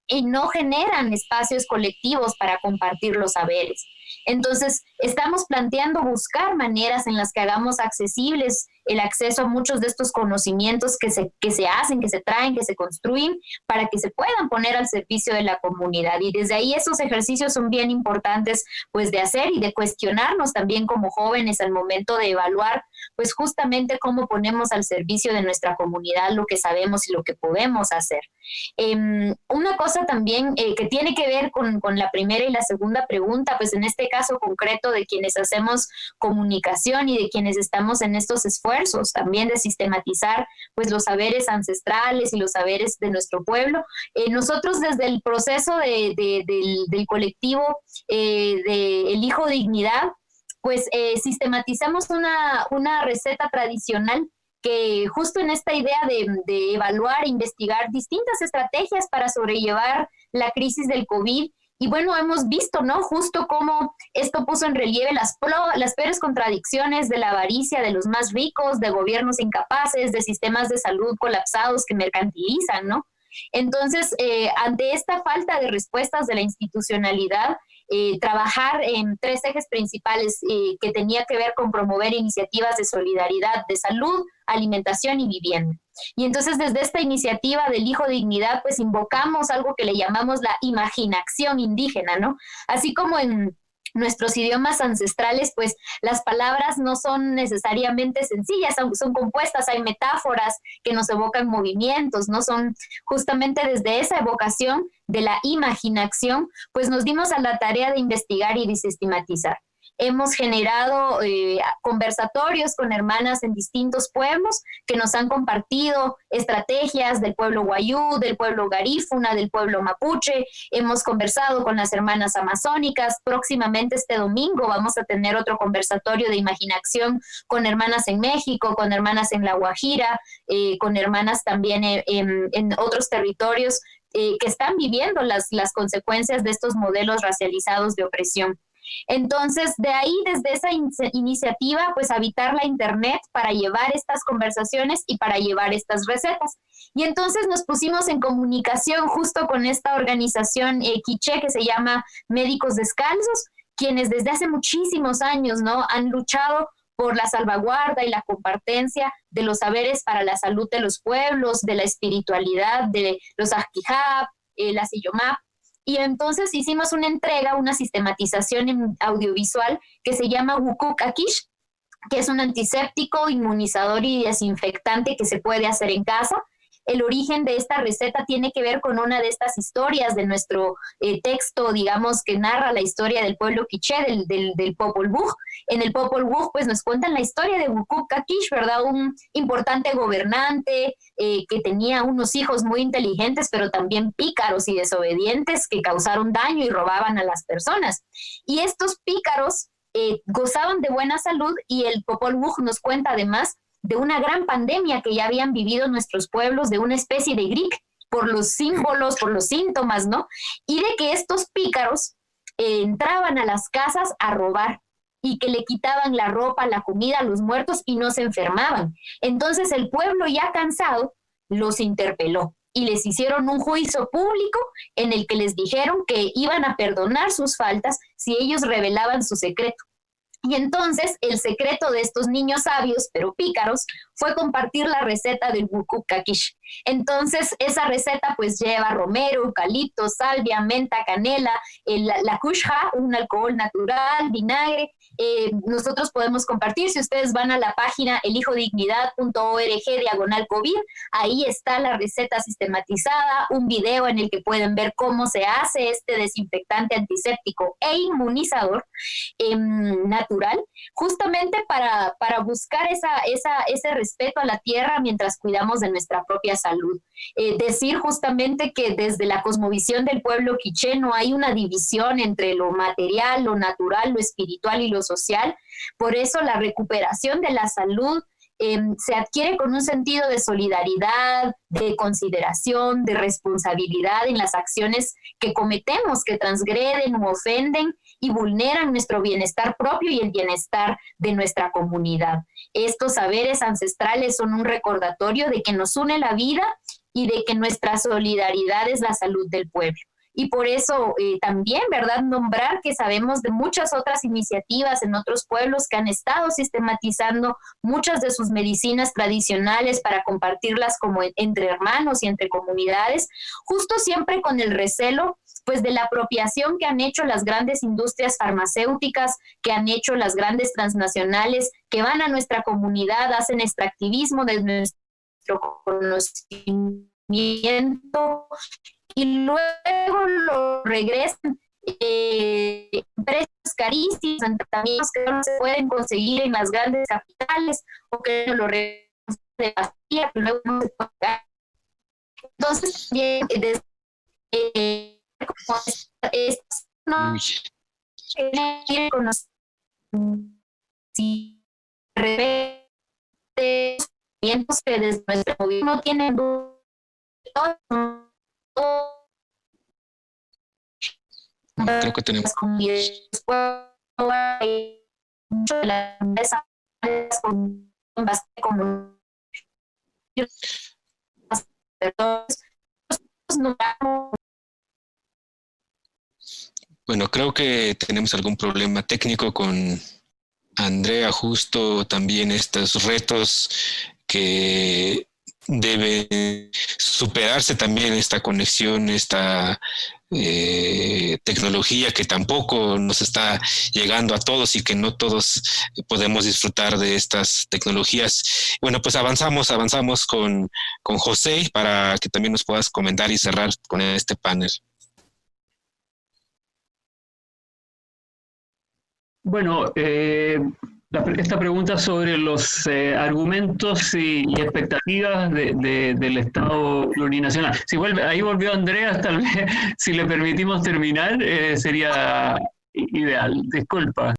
y no generan espacios colectivos para compartir los saberes. Entonces, estamos planteando buscar maneras en las que hagamos accesibles el acceso a muchos de estos conocimientos que se hacen, que se traen, que se construyen, para que se puedan poner al servicio de la comunidad. Y desde ahí esos ejercicios son bien importantes, pues, de hacer y de cuestionarnos también como jóvenes al momento de evaluar, pues, justamente cómo ponemos al servicio de nuestra comunidad lo que sabemos y lo que podemos hacer. Una cosa también que tiene que ver con la primera y la segunda pregunta, pues en este caso concreto de quienes hacemos comunicación y de quienes estamos en estos esfuerzos también de sistematizar pues los saberes ancestrales y los saberes de nuestro pueblo. Nosotros desde el proceso del colectivo de Elijo Dignidad, pues sistematizamos una receta tradicional que justo en esta idea de evaluar e investigar distintas estrategias para sobrellevar la crisis del COVID. Y bueno, hemos visto, ¿no?, justo cómo esto puso en relieve las peores contradicciones de la avaricia de los más ricos, de gobiernos incapaces, de sistemas de salud colapsados que mercantilizan, ¿no? Entonces, ante esta falta de respuestas de la institucionalidad, trabajar en tres ejes principales que tenía que ver con promover iniciativas de solidaridad, de salud, alimentación y vivienda. Y entonces desde esta iniciativa del Elijo Dignidad, pues invocamos algo que le llamamos la imaginación indígena, ¿no? Así como en nuestros idiomas ancestrales, pues las palabras no son necesariamente sencillas, son compuestas, hay metáforas que nos evocan movimientos, ¿no? Son justamente desde esa evocación de la imaginación, pues nos dimos a la tarea de investigar y de sistematizar. hemos generado conversatorios con hermanas en distintos pueblos que nos han compartido estrategias del pueblo Wayuu, del pueblo Garífuna, del pueblo Mapuche. Hemos conversado con las hermanas amazónicas. Próximamente este domingo vamos a tener otro conversatorio de imaginación con hermanas en México, con hermanas en La Guajira, con hermanas también en otros territorios que están viviendo las consecuencias de estos modelos racializados de opresión. Entonces, de ahí, desde esa iniciativa, pues habitar la Internet para llevar estas conversaciones y para llevar estas recetas. Y entonces nos pusimos en comunicación justo con esta organización quiché que se llama Médicos Descalzos, quienes desde hace muchísimos años, ¿no?, han luchado por la salvaguarda y la compartencia de los saberes para la salud de los pueblos, de la espiritualidad, de los Ajquijab, la Sillomap. Y entonces hicimos una entrega, una sistematización audiovisual que se llama Wukuk Akish, que es un antiséptico, inmunizador y desinfectante que se puede hacer en casa. El origen de esta receta tiene que ver con una de estas historias de nuestro texto, digamos, que narra la historia del pueblo quiché, del Popol Vuh. En el Popol Vuh, pues nos cuentan la historia de Wukuk Akish, ¿verdad? Un importante gobernante que tenía unos hijos muy inteligentes, pero también pícaros y desobedientes que causaron daño y robaban a las personas. Y estos pícaros gozaban de buena salud, y el Popol Vuh nos cuenta además de una gran pandemia que ya habían vivido nuestros pueblos, de una especie de gripe, por los símbolos, por los síntomas, ¿no? Y de que estos pícaros entraban a las casas a robar y que le quitaban la ropa, la comida a los muertos y no se enfermaban. Entonces el pueblo, ya cansado, los interpeló y les hicieron un juicio público en el que les dijeron que iban a perdonar sus faltas si ellos revelaban su secreto. Y entonces el secreto de estos niños sabios, pero pícaros, fue compartir la receta del Wukuk Akish. Entonces esa receta pues lleva romero, eucalipto, salvia, menta, canela, la kushha, un alcohol natural, vinagre. Nosotros podemos compartir, si ustedes van a la página elijodignidad.org/COVID, ahí está la receta sistematizada, un video en el que pueden ver cómo se hace este desinfectante, antiséptico e inmunizador natural, justamente para buscar ese respeto a la tierra mientras cuidamos de nuestra propia salud. Decir justamente que desde la cosmovisión del pueblo quiché no hay una división entre lo material, lo natural, lo espiritual y lo social. Por eso la recuperación de la salud se adquiere con un sentido de solidaridad, de consideración, de responsabilidad en las acciones que cometemos, que transgreden u ofenden y vulneran nuestro bienestar propio y el bienestar de nuestra comunidad. Estos saberes ancestrales son un recordatorio de que nos une la vida y de que nuestra solidaridad es la salud del pueblo. Y por eso también, ¿verdad?, nombrar que sabemos de muchas otras iniciativas en otros pueblos que han estado sistematizando muchas de sus medicinas tradicionales para compartirlas como entre hermanos y entre comunidades, justo siempre con el recelo pues de la apropiación que han hecho las grandes industrias farmacéuticas, que han hecho las grandes transnacionales, que van a nuestra comunidad, hacen extractivismo de nuestro conocimiento y luego lo regresan precios carísimos en tratamientos que no se pueden conseguir en las grandes capitales o que lo regresan de vacía, que luego no se puede pagar. Entonces, bien, como no quiere conocer si de conocimientos que desde nuestro gobierno tienen creo que tenemos mucho de la empresa con bueno, creo que tenemos algún problema técnico con Andrea, justo también estos retos que debe superarse también, esta conexión, esta tecnología que tampoco nos está llegando a todos y que no todos podemos disfrutar de estas tecnologías. Bueno, pues avanzamos con José para que también nos puedas comentar y cerrar con este panel. Bueno, esta pregunta sobre los argumentos y expectativas del Estado plurinacional. Si ahí volvió Andrea, tal vez si le permitimos terminar, sería ideal. Disculpa.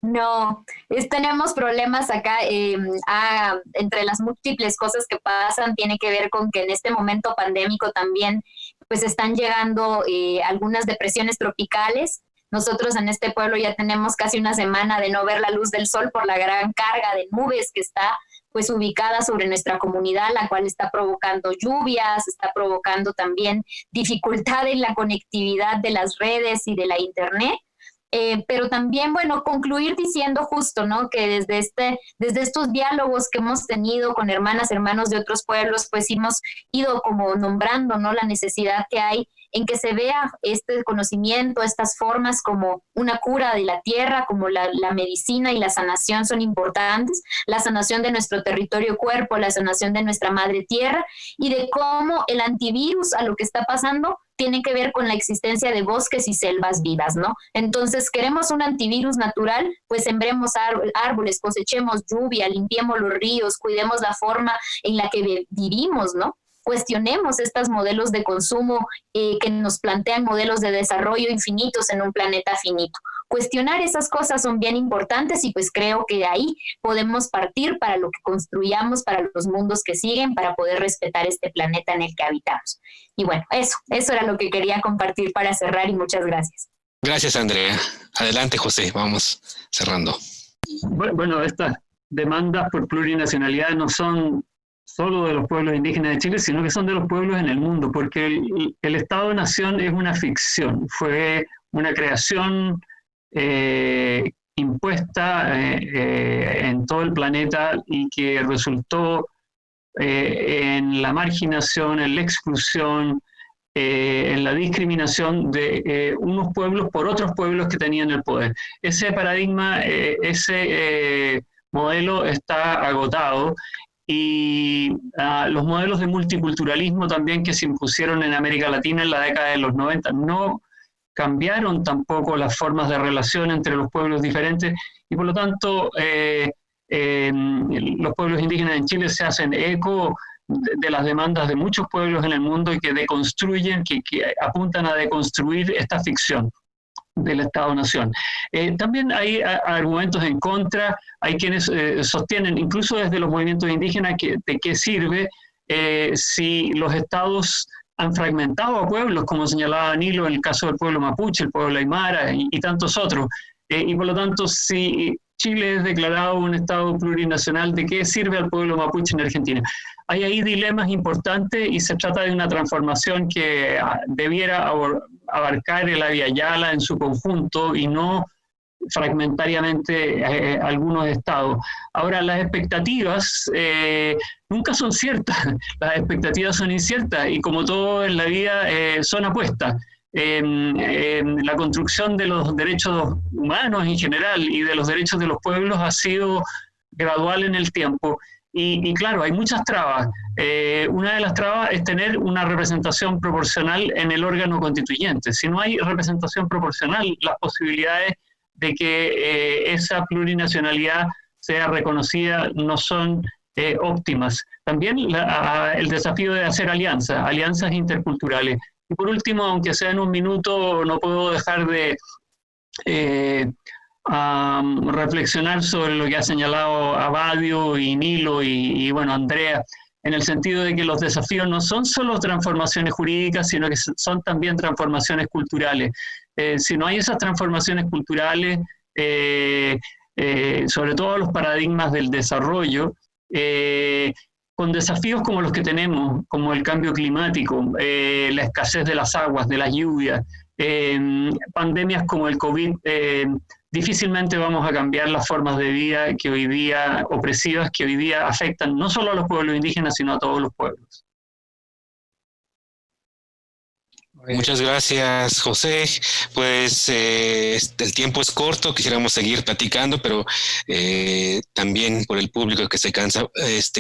No, tenemos problemas acá. Entre las múltiples cosas que pasan, tiene que ver con que en este momento pandémico también pues están llegando algunas depresiones tropicales. Nosotros en este pueblo ya tenemos casi una semana de no ver la luz del sol por la gran carga de nubes que está pues ubicada sobre nuestra comunidad, la cual está provocando lluvias, está provocando también dificultad en la conectividad de las redes y de la internet. Pero también, bueno, concluir diciendo justo, ¿no? Que desde estos diálogos que hemos tenido con hermanas, hermanos de otros pueblos, pues hemos ido como nombrando, ¿no? La necesidad que hay en que se vea este conocimiento, estas formas como una cura de la tierra, como la medicina y la sanación son importantes, la sanación de nuestro territorio cuerpo, la sanación de nuestra madre tierra, y de cómo el antivirus a lo que está pasando tiene que ver con la existencia de bosques y selvas vivas, ¿no? Entonces, queremos un antivirus natural, pues sembremos árboles, cosechemos lluvia, limpiemos los ríos, cuidemos la forma en la que vivimos, ¿no? Cuestionemos estos modelos de consumo que nos plantean modelos de desarrollo infinitos en un planeta finito. Cuestionar esas cosas son bien importantes y pues creo que de ahí podemos partir para lo que construyamos, para los mundos que siguen, para poder respetar este planeta en el que habitamos. Y bueno, eso era lo que quería compartir para cerrar y muchas gracias. Gracias, Andrea. Adelante, José, vamos cerrando. Bueno, estas demandas por plurinacionalidad no son solo de los pueblos indígenas de Chile, sino que son de los pueblos en el mundo, porque el Estado-Nación es una ficción, fue una creación impuesta en todo el planeta y que resultó en la marginación, en la exclusión, en la discriminación de unos pueblos por otros pueblos que tenían el poder. Ese paradigma, ese modelo está agotado. Y los modelos de multiculturalismo también que se impusieron en América Latina en la década de los 90 no cambiaron tampoco las formas de relación entre los pueblos diferentes y por lo tanto los pueblos indígenas en Chile se hacen eco de las demandas de muchos pueblos en el mundo y que deconstruyen, que apuntan a deconstruir esta ficción del Estado-Nación. También hay argumentos en contra, hay quienes sostienen, incluso desde los movimientos indígenas, de qué sirve si los estados han fragmentado a pueblos, como señalaba Nilo en el caso del pueblo mapuche, el pueblo aymara y tantos otros. Y por lo tanto, si Chile es declarado un estado plurinacional, ¿de qué sirve al pueblo mapuche en Argentina? Hay ahí dilemas importantes y se trata de una transformación que debiera abarcar el Abya Yala en su conjunto y no fragmentariamente algunos estados. Ahora, las expectativas nunca son ciertas, las expectativas son inciertas y como todo en la vida son apuestas. La construcción de los derechos humanos en general y de los derechos de los pueblos ha sido gradual en el tiempo. Y claro, hay muchas trabas. Una de las trabas es tener una representación proporcional en el órgano constituyente. Si no hay representación proporcional, las posibilidades de que esa plurinacionalidad sea reconocida no son óptimas. También el desafío de hacer alianzas interculturales. Y por último, aunque sea en un minuto, no puedo dejar de reflexionar sobre lo que ha señalado Abadio y Nilo y bueno, Andrea, en el sentido de que los desafíos no son solo transformaciones jurídicas, sino que son también transformaciones culturales. Si no hay esas transformaciones culturales, sobre todo los paradigmas del desarrollo, con desafíos como los que tenemos, como el cambio climático, la escasez de las aguas, de las lluvias, pandemias como el COVID, difícilmente vamos a cambiar las formas de vida que hoy día, opresivas, que hoy día afectan no solo a los pueblos indígenas, sino a todos los pueblos. Muchas gracias, José. Pues el tiempo es corto, quisiéramos seguir platicando, pero también por el público que se cansa.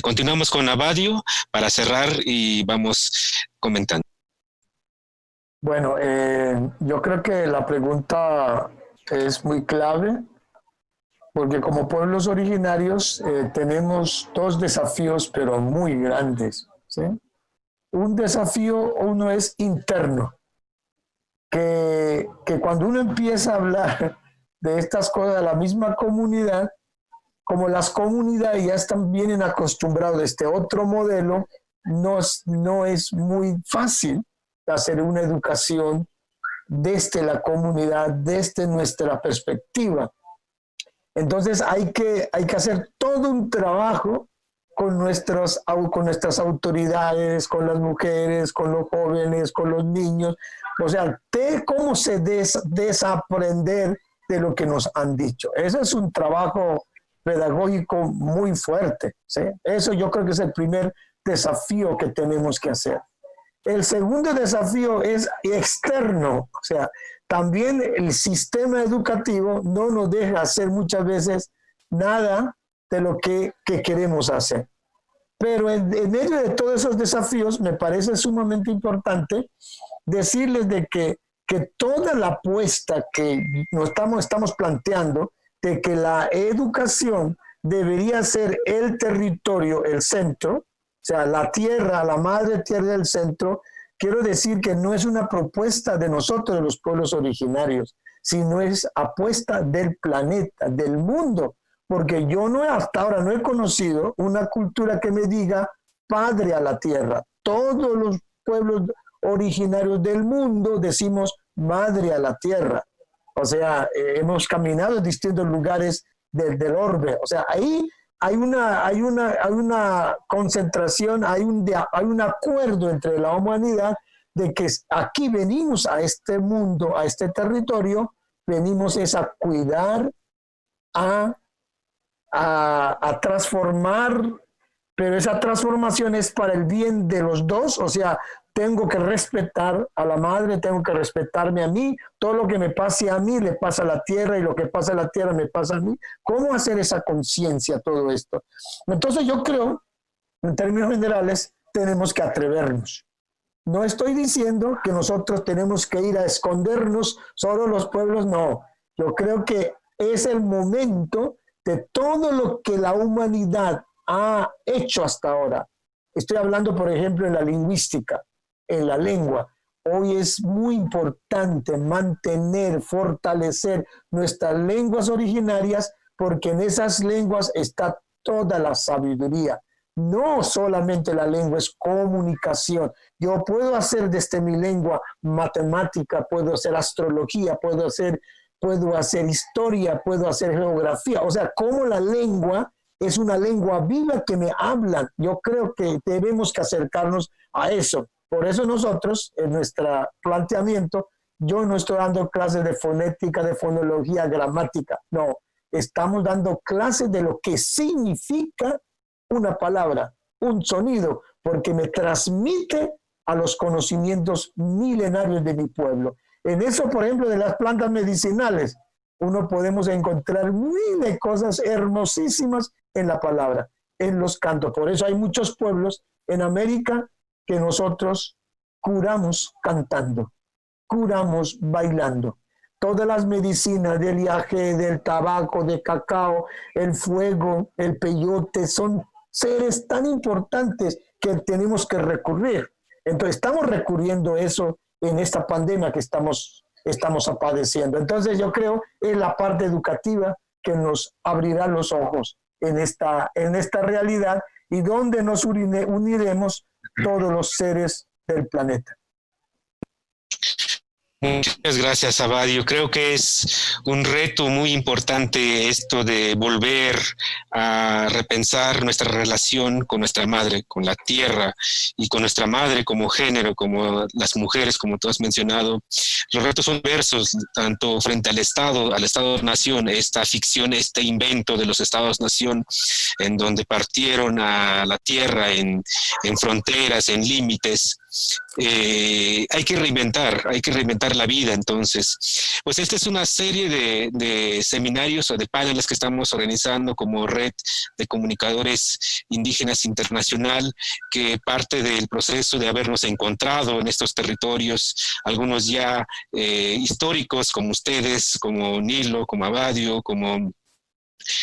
Continuamos con Abadio para cerrar y vamos comentando. Bueno, yo creo que la pregunta es muy clave, porque como pueblos originarios tenemos dos desafíos, pero muy grandes, ¿sí? Un desafío, uno es interno, que cuando uno empieza a hablar de estas cosas a la misma comunidad, como las comunidades ya vienen acostumbrados a este otro modelo, no es muy fácil hacer una educación desde la comunidad, desde nuestra perspectiva. Entonces hay que hacer todo un trabajo con nuestras autoridades, con las mujeres, con los jóvenes, con los niños, o sea, cómo se desaprender de lo que nos han dicho. Ese es un trabajo pedagógico muy fuerte, ¿sí? Eso yo creo que es el primer desafío que tenemos que hacer. El segundo desafío es externo, o sea, también el sistema educativo no nos deja hacer muchas veces nada de lo que queremos hacer. Pero en medio de todos esos desafíos me parece sumamente importante decirles de que toda la apuesta que nos estamos planteando de que la educación debería ser el territorio, el centro, o sea, la tierra, la madre tierra del centro, quiero decir que no es una propuesta de nosotros, de los pueblos originarios, sino es apuesta del planeta, del mundo, porque yo hasta ahora no he conocido una cultura que me diga padre a la tierra. Todos los pueblos originarios del mundo decimos madre a la tierra. O sea, hemos caminado en distintos lugares del orbe. O sea, ahí hay una concentración, hay un acuerdo entre la humanidad de que aquí venimos a este mundo, a este territorio, venimos es a cuidar, a transformar, pero esa transformación es para el bien de los dos, o sea, tengo que respetar a la madre, tengo que respetarme a mí, todo lo que me pase a mí le pasa a la tierra y lo que pasa a la tierra me pasa a mí. ¿Cómo hacer esa conciencia, todo esto? Entonces yo creo, en términos generales, tenemos que atrevernos. No estoy diciendo que nosotros tenemos que ir a escondernos, solo los pueblos, no. Yo creo que es el momento de todo lo que la humanidad ha hecho hasta ahora. Estoy hablando, por ejemplo, en la lingüística, en la lengua. Hoy es muy importante mantener, fortalecer nuestras lenguas originarias, porque en esas lenguas está toda la sabiduría. No solamente la lengua es comunicación. Yo puedo hacer desde mi lengua matemática, puedo hacer astrología, puedo hacer historia, puedo hacer geografía. O sea, como la lengua es una lengua viva que me hablan. Yo creo que debemos que acercarnos a eso. Por eso nosotros, en nuestro planteamiento, yo no estoy dando clases de fonética, de fonología, gramática. No, estamos dando clases de lo que significa una palabra, un sonido, porque me transmite a los conocimientos milenarios de mi pueblo. En eso, por ejemplo, de las plantas medicinales, uno podemos encontrar miles de cosas hermosísimas en la palabra, en los cantos. Por eso hay muchos pueblos en América que nosotros curamos cantando, curamos bailando. Todas las medicinas del yagé, del tabaco, del cacao, el fuego, el peyote, son seres tan importantes que tenemos que recurrir. Entonces estamos recurriendo eso en esta pandemia que estamos padeciendo. Entonces yo creo que es la parte educativa que nos abrirá los ojos en esta realidad y donde nos uniremos todos los seres del planeta. Muchas gracias, Abad. Yo creo que es un reto muy importante esto de volver a repensar nuestra relación con nuestra madre, con la tierra y con nuestra madre como género, como las mujeres, como tú has mencionado. Los retos son diversos, tanto frente al Estado-nación, esta ficción, este invento de los Estados-nación, en donde partieron a la tierra en fronteras, en límites, hay que reinventar la vida. Entonces, pues esta es una serie de seminarios o de paneles que estamos organizando como Red de Comunicadores Indígenas Internacional, que parte del proceso de habernos encontrado en estos territorios, algunos ya históricos como ustedes, como Nilo, como Abadio, como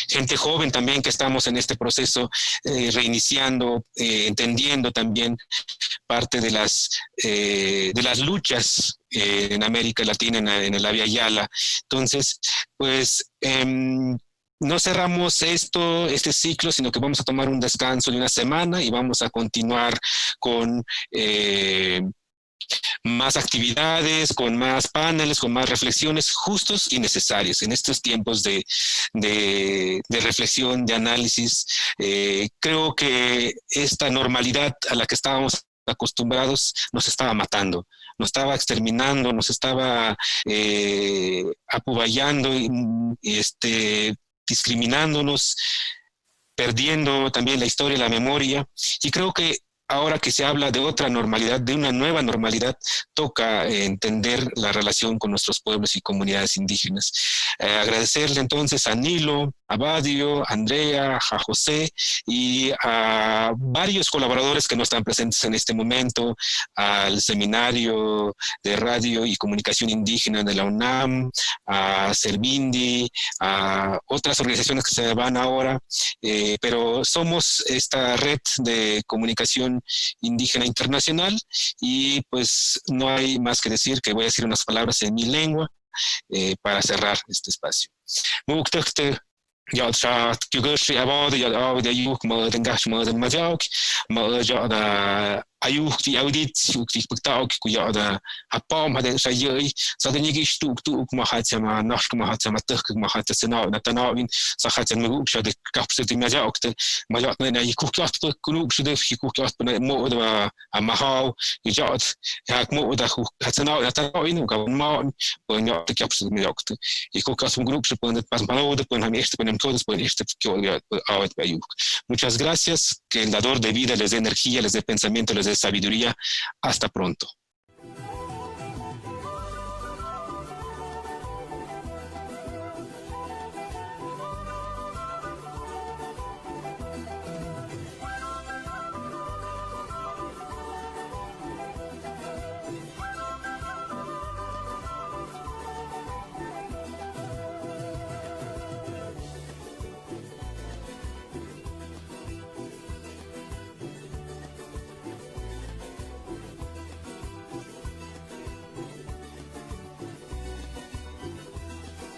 gente joven también que estamos en este proceso reiniciando, entendiendo también parte de las luchas en América Latina, en el Abya Yala. Entonces, pues no cerramos este ciclo, sino que vamos a tomar un descanso de una semana y vamos a continuar con más actividades, con más paneles, con más reflexiones justos y necesarios en estos tiempos de reflexión, de análisis. Creo que esta normalidad a la que estábamos acostumbrados nos estaba matando, nos estaba exterminando, nos estaba apuballando, discriminándonos, perdiendo también la historia, la memoria. Y creo que ahora que se habla de otra normalidad, de una nueva normalidad, toca entender la relación con nuestros pueblos y comunidades indígenas. Agradecerle entonces a Nilo, a Abadio, a Andrea, a José y a varios colaboradores que no están presentes en este momento, al Seminario de Radio y Comunicación Indígena de la UNAM, a Servindi, a otras organizaciones que se van ahora, pero somos esta red de comunicación indígena internacional y pues no hay más que decir que voy a decir unas palabras en mi lengua para cerrar este espacio. ayuh ti audit ti pagtaog ku ya da apom hade sa yei sa da nigi stuk tu ma hatsa ma nash ma hatsa ma tak ma hatsa sena na tanawin sa hatsa mu sha de kapse ti ma ja okte ma ja na yiku klat ku nu shu de yiku klat na mo da ma haw ja ya mo da hatsa na tanawin ka ma po nya te kapse mi okte yiku klat mu grup shu po pas ma de po na este po nem todos po este que awet ayuk. Muchas gracias, que el dador de vida les dé energía, les dé pensamiento, les dé sabiduría. Hasta pronto.